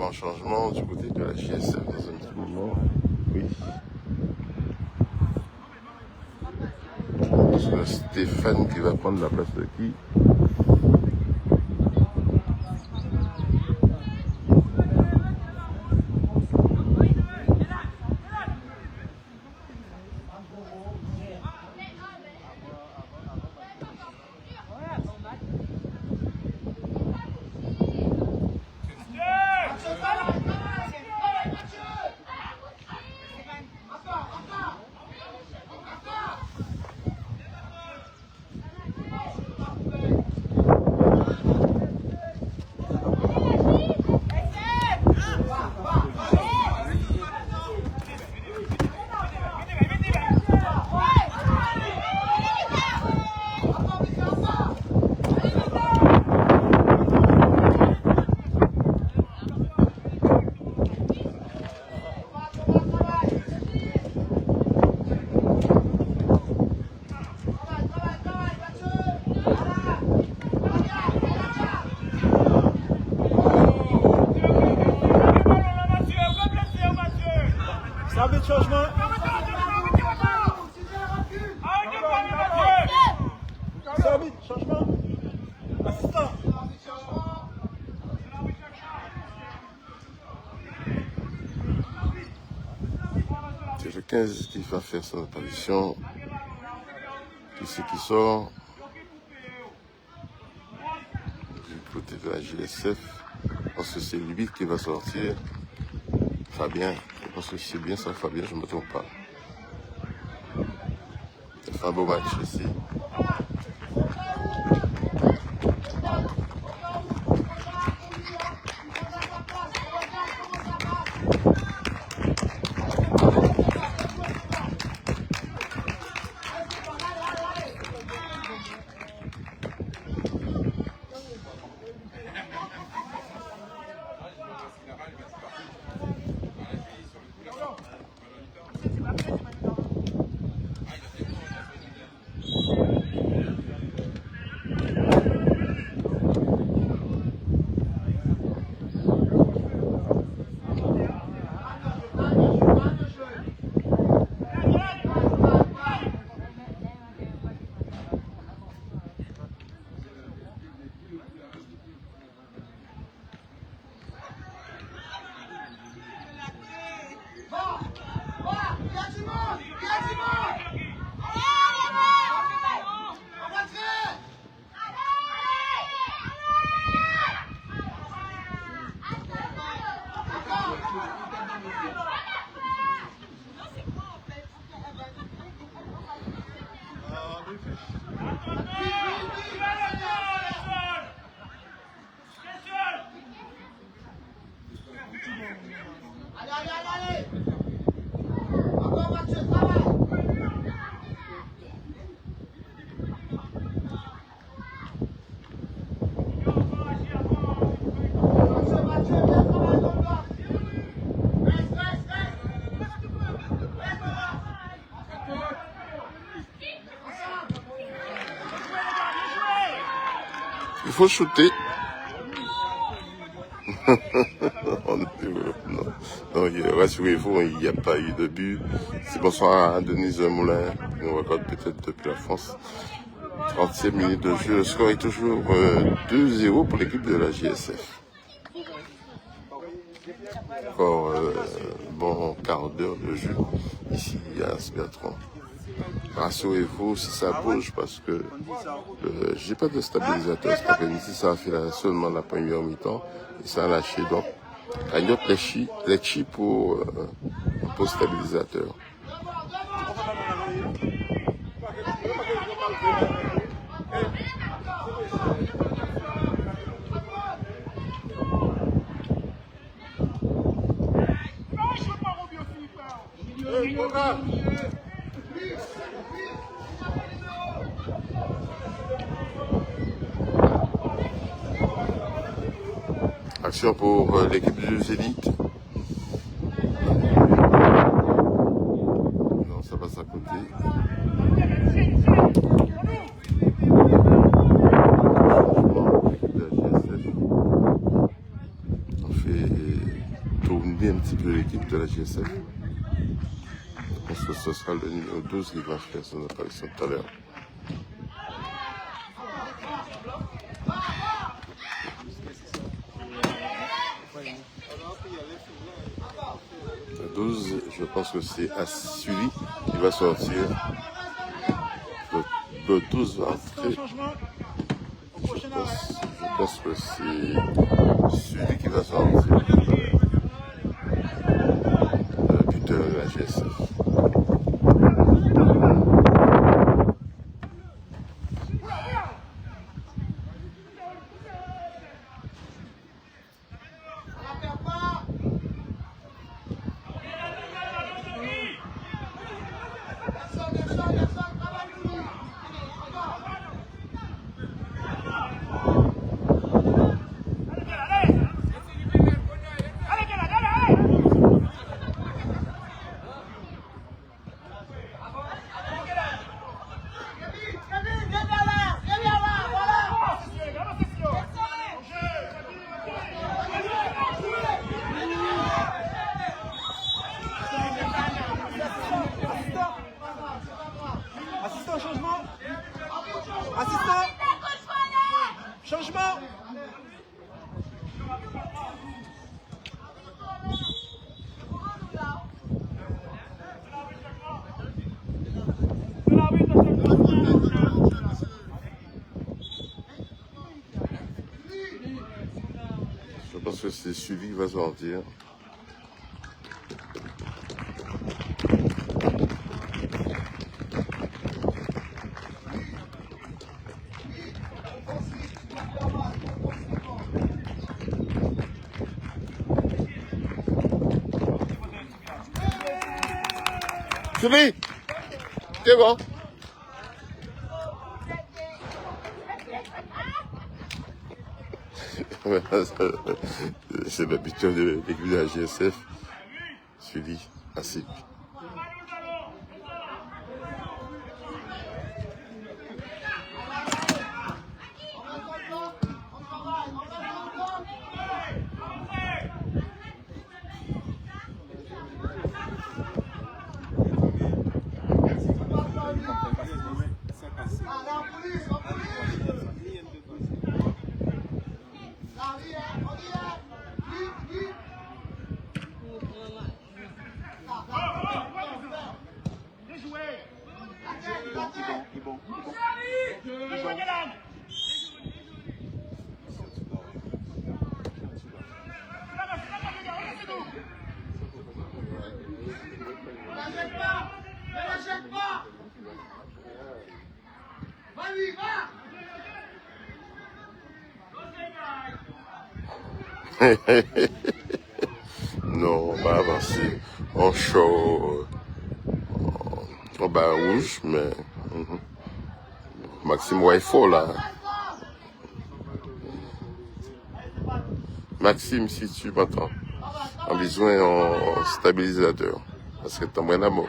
aura un changement du côté de la JSF dans un petit moment. Oui. C'est Stéphane qui va prendre la place de qui? Changement. Changement. Assistant. C'est le 15 qui va faire son apparition. Qui c'est qui sort du côté de la JSF? Je pense que c'est lui qui va sortir. Fabien. Je pense que c'est bien ça, Fabien, je ne me trompe pas. Ça fait un beau match ici. Il faut shooter. Non, rassurez-vous, il n'y a pas eu de but. C'est bonsoir à Denise Moulin, qui nous regarde peut-être depuis la France. 30e minute de jeu, le score est toujours 2-0 pour l'équipe de la JSF. Encore bon quart d'heure de jeu ici à Sbertrand. Rassurez-vous si ça bouge parce que j'ai pas de stabilisateur cet après-midi, ça a fait seulement la première mi-temps et ça a lâché. Donc, cagnotte les chi pour stabilisateur. Action pour l'équipe du Zénith. Non, ça passe à côté. L'équipe de la GSF. On fait élever un petit peu l'équipe de la GSF. Je pense que ce sera le numéro 12 qui va faire son apparition tout à l'heure. Le 12, je pense que c'est Assuli qui va sortir. Le 12 va entrer. Je pense que c'est celui qui va sortir. Le buteur de la GSF. Assistant, changement. Assistant. Changement. Je pense que c'est celui qui va sortir. Subi, c'est bon. C'est l'habitude de l'équipe de la GSF. Subi, assis. Non, on va avancer en chaud, en bas rouge, mais Maxime Waifo là. Maxime, si tu m'entends, a besoin en stabilisateur, parce que t'as moins d'amour.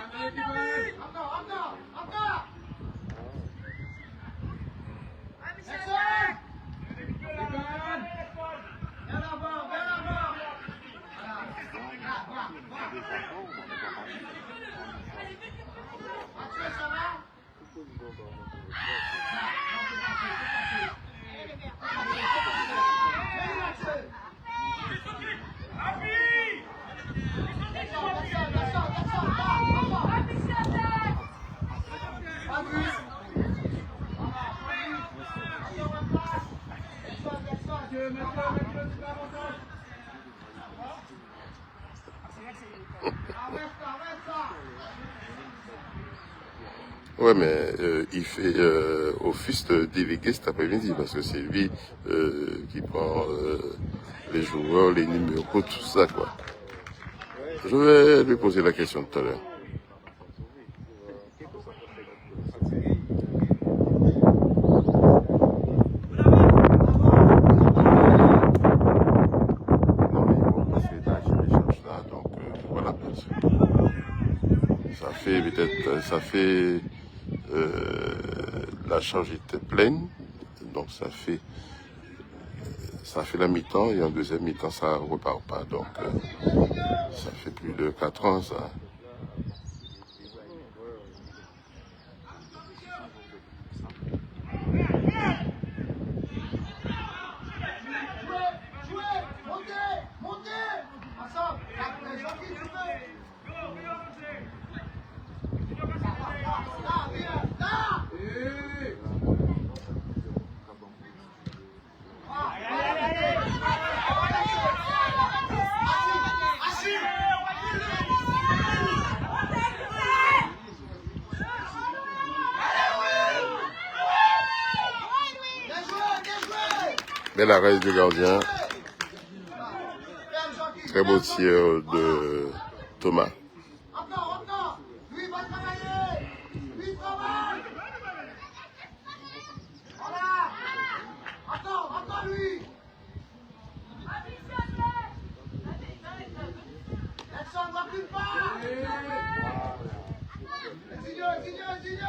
Ouais, mais il fait office de délégué cet après-midi parce que c'est lui qui prend les joueurs, les numéros, tout ça, quoi. Je vais lui poser la question tout à l'heure. Non, mais bon, parce que là, je les cherche là, donc voilà. Ça fait peut-être, ça fait la charge était pleine, donc ça fait ça fait la mi-temps et en deuxième mi-temps, ça repart pas. Donc, ça fait plus de 4 ans, ça. Bel arrêt du gardien. Très beau tir de Thomas. Encore. Lui va travailler. Lui travaille. Voilà. Encore lui. Nelson va plus pas. Ezinho.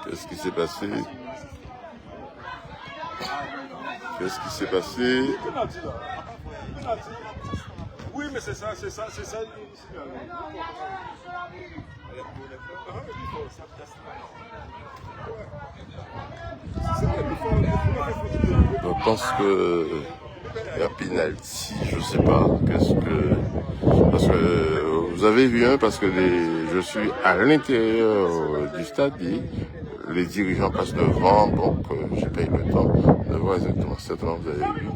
Qu'est-ce qui s'est passé? Qu'est-ce qui s'est passé? Oui, mais c'est ça. Je pense que il y a penalty, je sais pas. Parce que vous avez vu, hein, parce que je suis à l'intérieur du stade et les dirigeants passent devant, donc j'ai pas eu le temps de voir exactement certainement vous avez vu.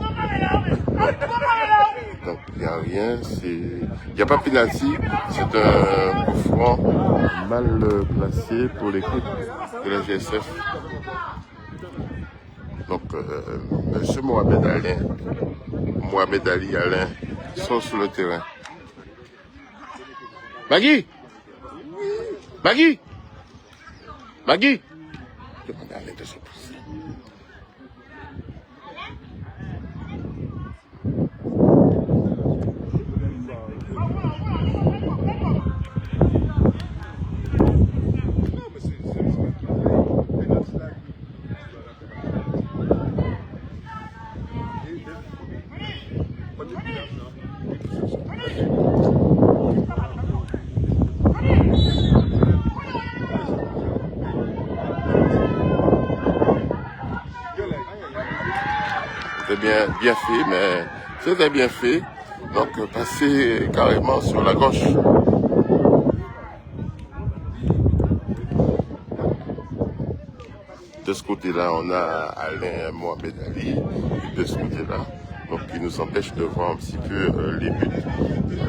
Donc il n'y a rien, il n'y a pas penalty, c'est un coup franc mal placé pour l'équipe de la GSF. Donc M. Mohamed Ali Alain sont sur le terrain. Magui, demandez à Alain de se pousser. C'était bien fait, mais c'était bien fait. Donc passer carrément sur la gauche. De ce côté-là, on a Alain Mohamed Ali, de ce côté-là, donc qui nous empêche de voir un petit peu les buts.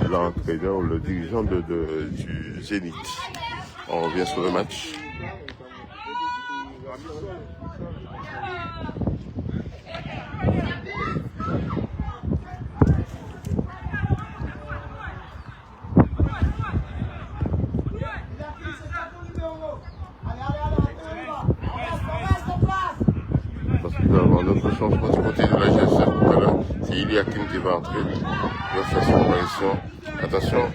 L'entraîneur, le dirigeant du Zénith. On revient sur le match. Notre changement du côté de la GSF tout à l'heure, c'est Iliakim qui va entrer, il va faire son apparition. Attention,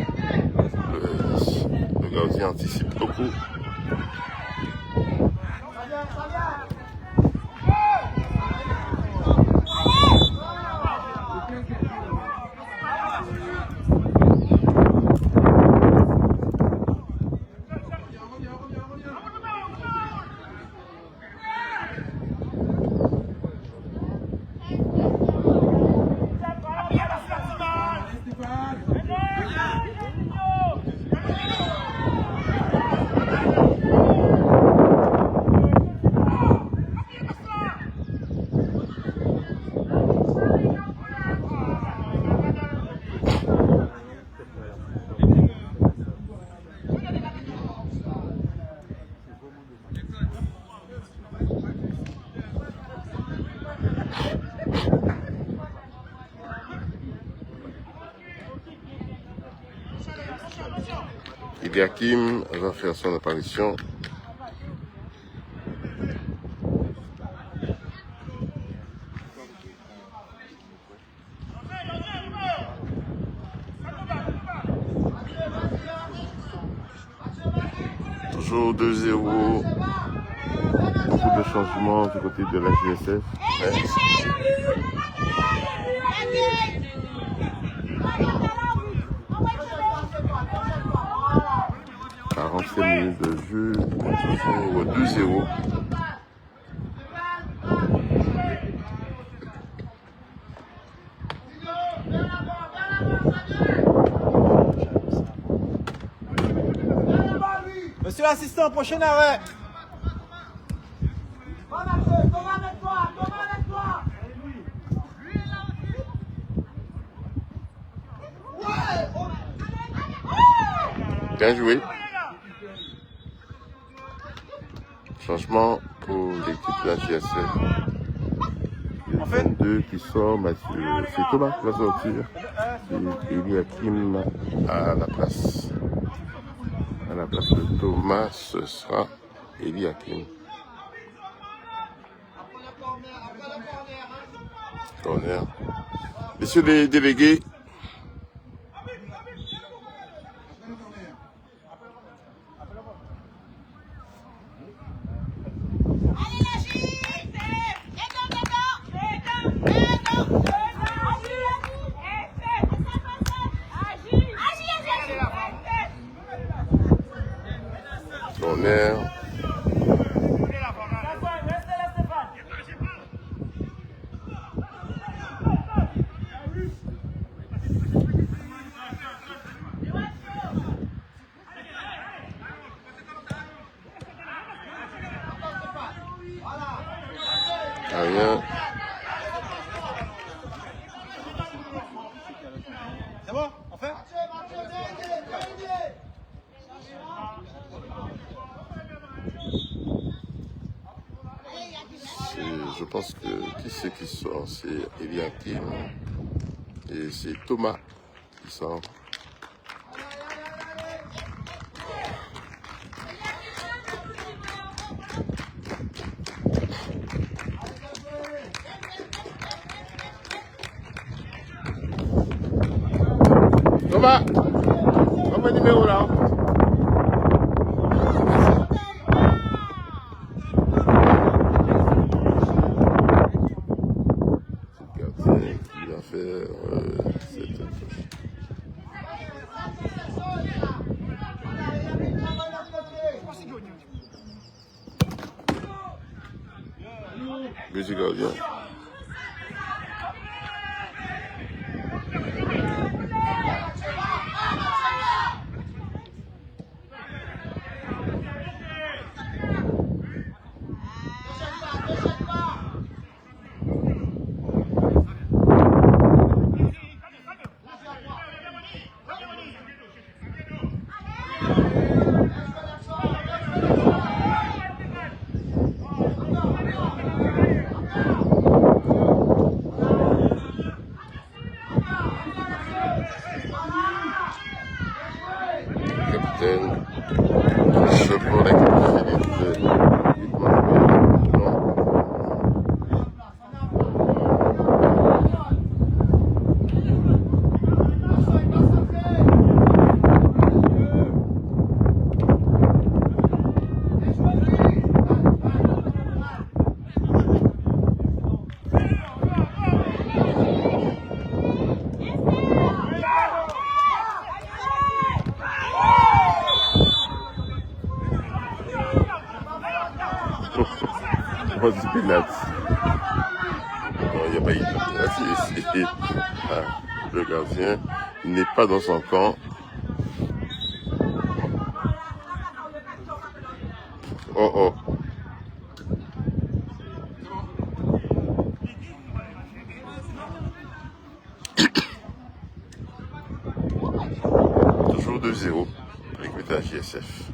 le gardien anticipe beaucoup. Eliakim va faire son apparition. Toujours 2-0. Beaucoup de changements du côté de la GSF. 45 minutes de jeu, toujours 2-0. Monsieur l'assistant, prochain arrêt. Bien joué. Changement pour l'équipe de la GSF. Le 22 qui sort, Mathieu. C'est Thomas qui va sortir. Et Eliakim à la place. À la place de Thomas, ce sera Eliakim. Corner. Messieurs les délégués. Corner. Rien. C'est bon, on fait? Je pense que qui c'est qui sort, c'est Eliakim et c'est Thomas qui sort. Thomas, on va numéro là. Il va faire cette touche. Musique gardien. Capitaine, je prends la capitale. On dit pénalty. Non, il n'y a pas eu de pénalty. Le gardien n'est pas dans son camp. Oh oh. Toujours 2-0 avec le JSF.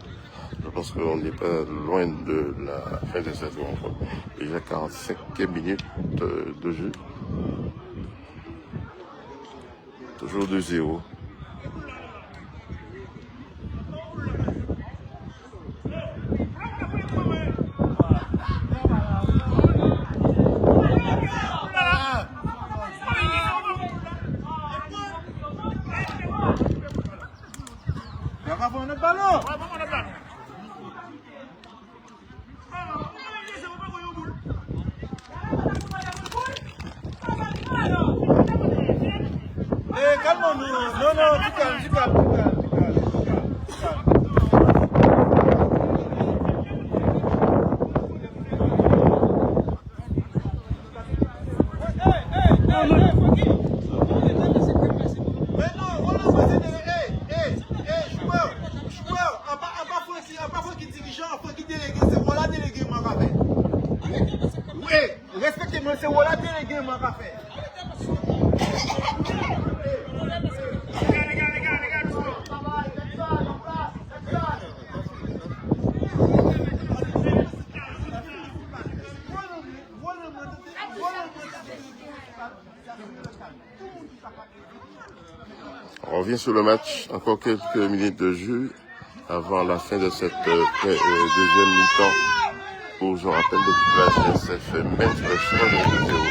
Je pense qu'on n'est pas loin de la fin de cette rencontre. Déjà 45 minutes de jeu. Toujours 2-0. non. Calme-nous. Non, tu calmes. Respectez-moi, c'est voilà délégué, moi, café. On revient sur le match, encore quelques minutes de jeu avant la fin de cette deuxième mi-temps. Où je rappelle l'équipe de la GSF mène sur le score de 2-0.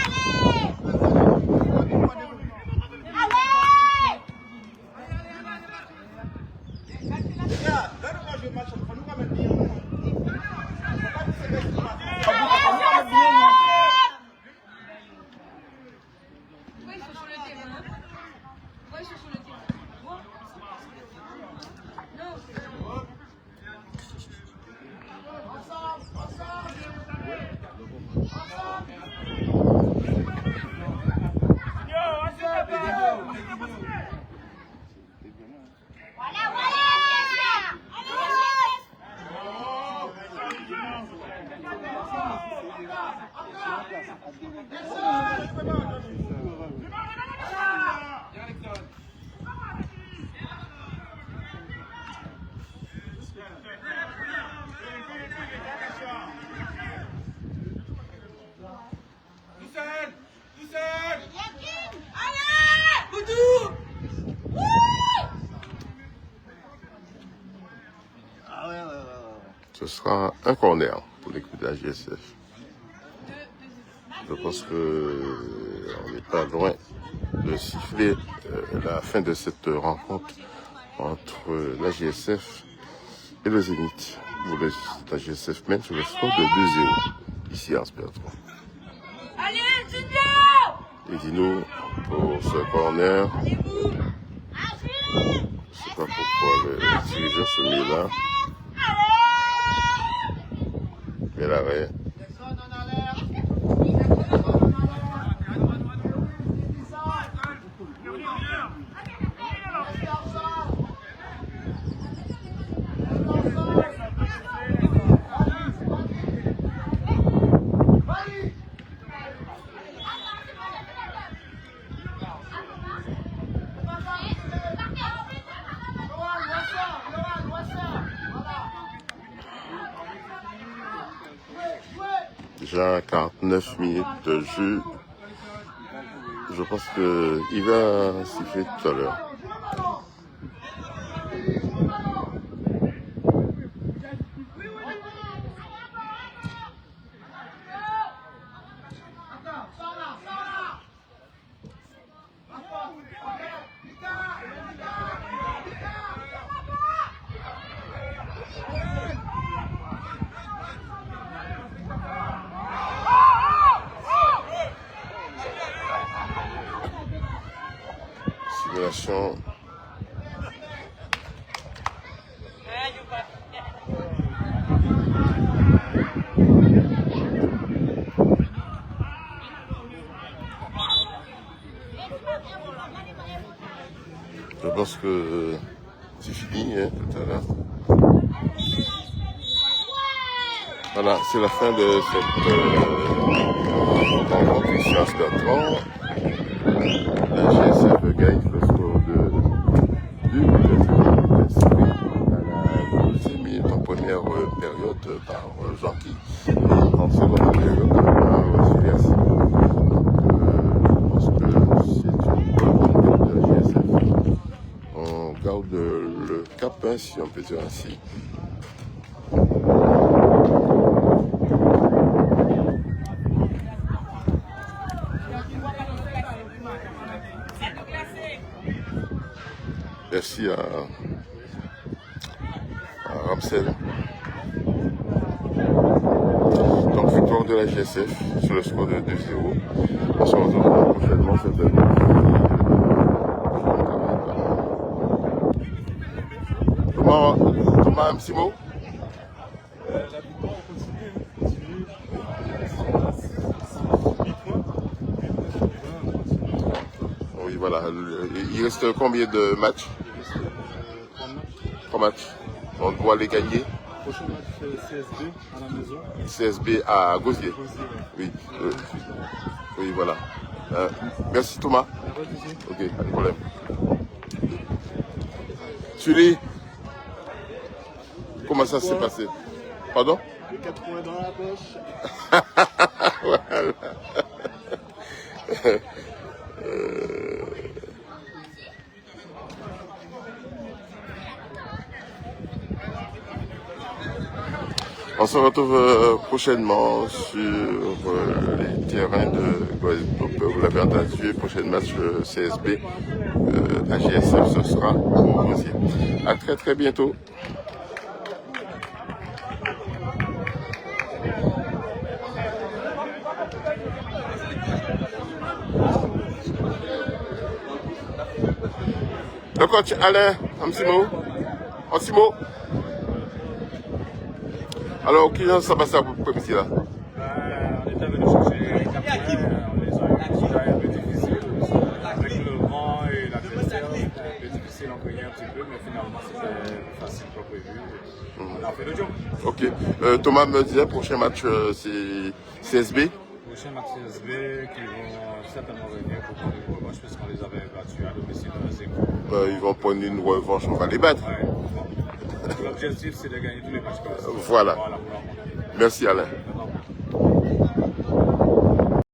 Ce sera un corner pour l'équipe de la GSF. Je pense qu'on n'est pas loin de siffler la fin de cette rencontre entre la GSF et le Zénith. Où la GSF mène sur le score de 2-0 ici à Aspertron. Allez, Junior! Et dis-nous pour ce corner. Je ne sais pas pourquoi le dirigeant se met là. Mais l'arrêt. Déjà 49 minutes de jeu. Je pense qu'il va siffler tout à l'heure. Simulation. Je pense que c'est fini tout à l'heure. Voilà, c'est la fin de cette rencontre ici à Aspertron. La GSF gagne le score de 2 inscrit à la 12e minute en première période par Jean-Qui. En seconde période par Suliassi. Je pense que c'est une bonne rencontre de la GSF. On garde le cap, si on peut dire ainsi. Merci Ramsel. Donc victoire de la GSF sur le score de 2-0. On se retrouve prochainement certainement. Thomas, un petit mot? Oui, voilà. Il reste combien de matchs? 3 matchs. On doit les gagner. Prochain match CSB à la maison. CSB à Gosier. Oui. Oui, voilà. Merci Thomas. Ok, pas de problème. Sully, comment ça s'est passé? Pardon? Les 4 points dans la poche. Voilà. On se retrouve prochainement sur les terrains de Guadeloupe. Vous l'avez entendu, prochain match CSB AGSF, ce sera au Gosier. À très très bientôt. Le coach Alain, un petit mot. Un petit mot. Alors, qui ça passe à vous ici là? On était venu chercher 4 points, on les a eu un peu difficile. Avec le vent et l'adversaire, c'était un peu difficile, on cognait un petit peu, mais finalement c'était facile comme prévu. On a fait le job. Ok. Thomas me disait, prochain match c'est CSB. Prochain match CSB qui vont certainement venir pour prendre une revanche parce qu'on les avait battus à domicile dans les échos. Ils vont prendre une revanche, on va les battre. Ouais. L'objectif c'est de gagner tous les matchs. Voilà. Merci Alain.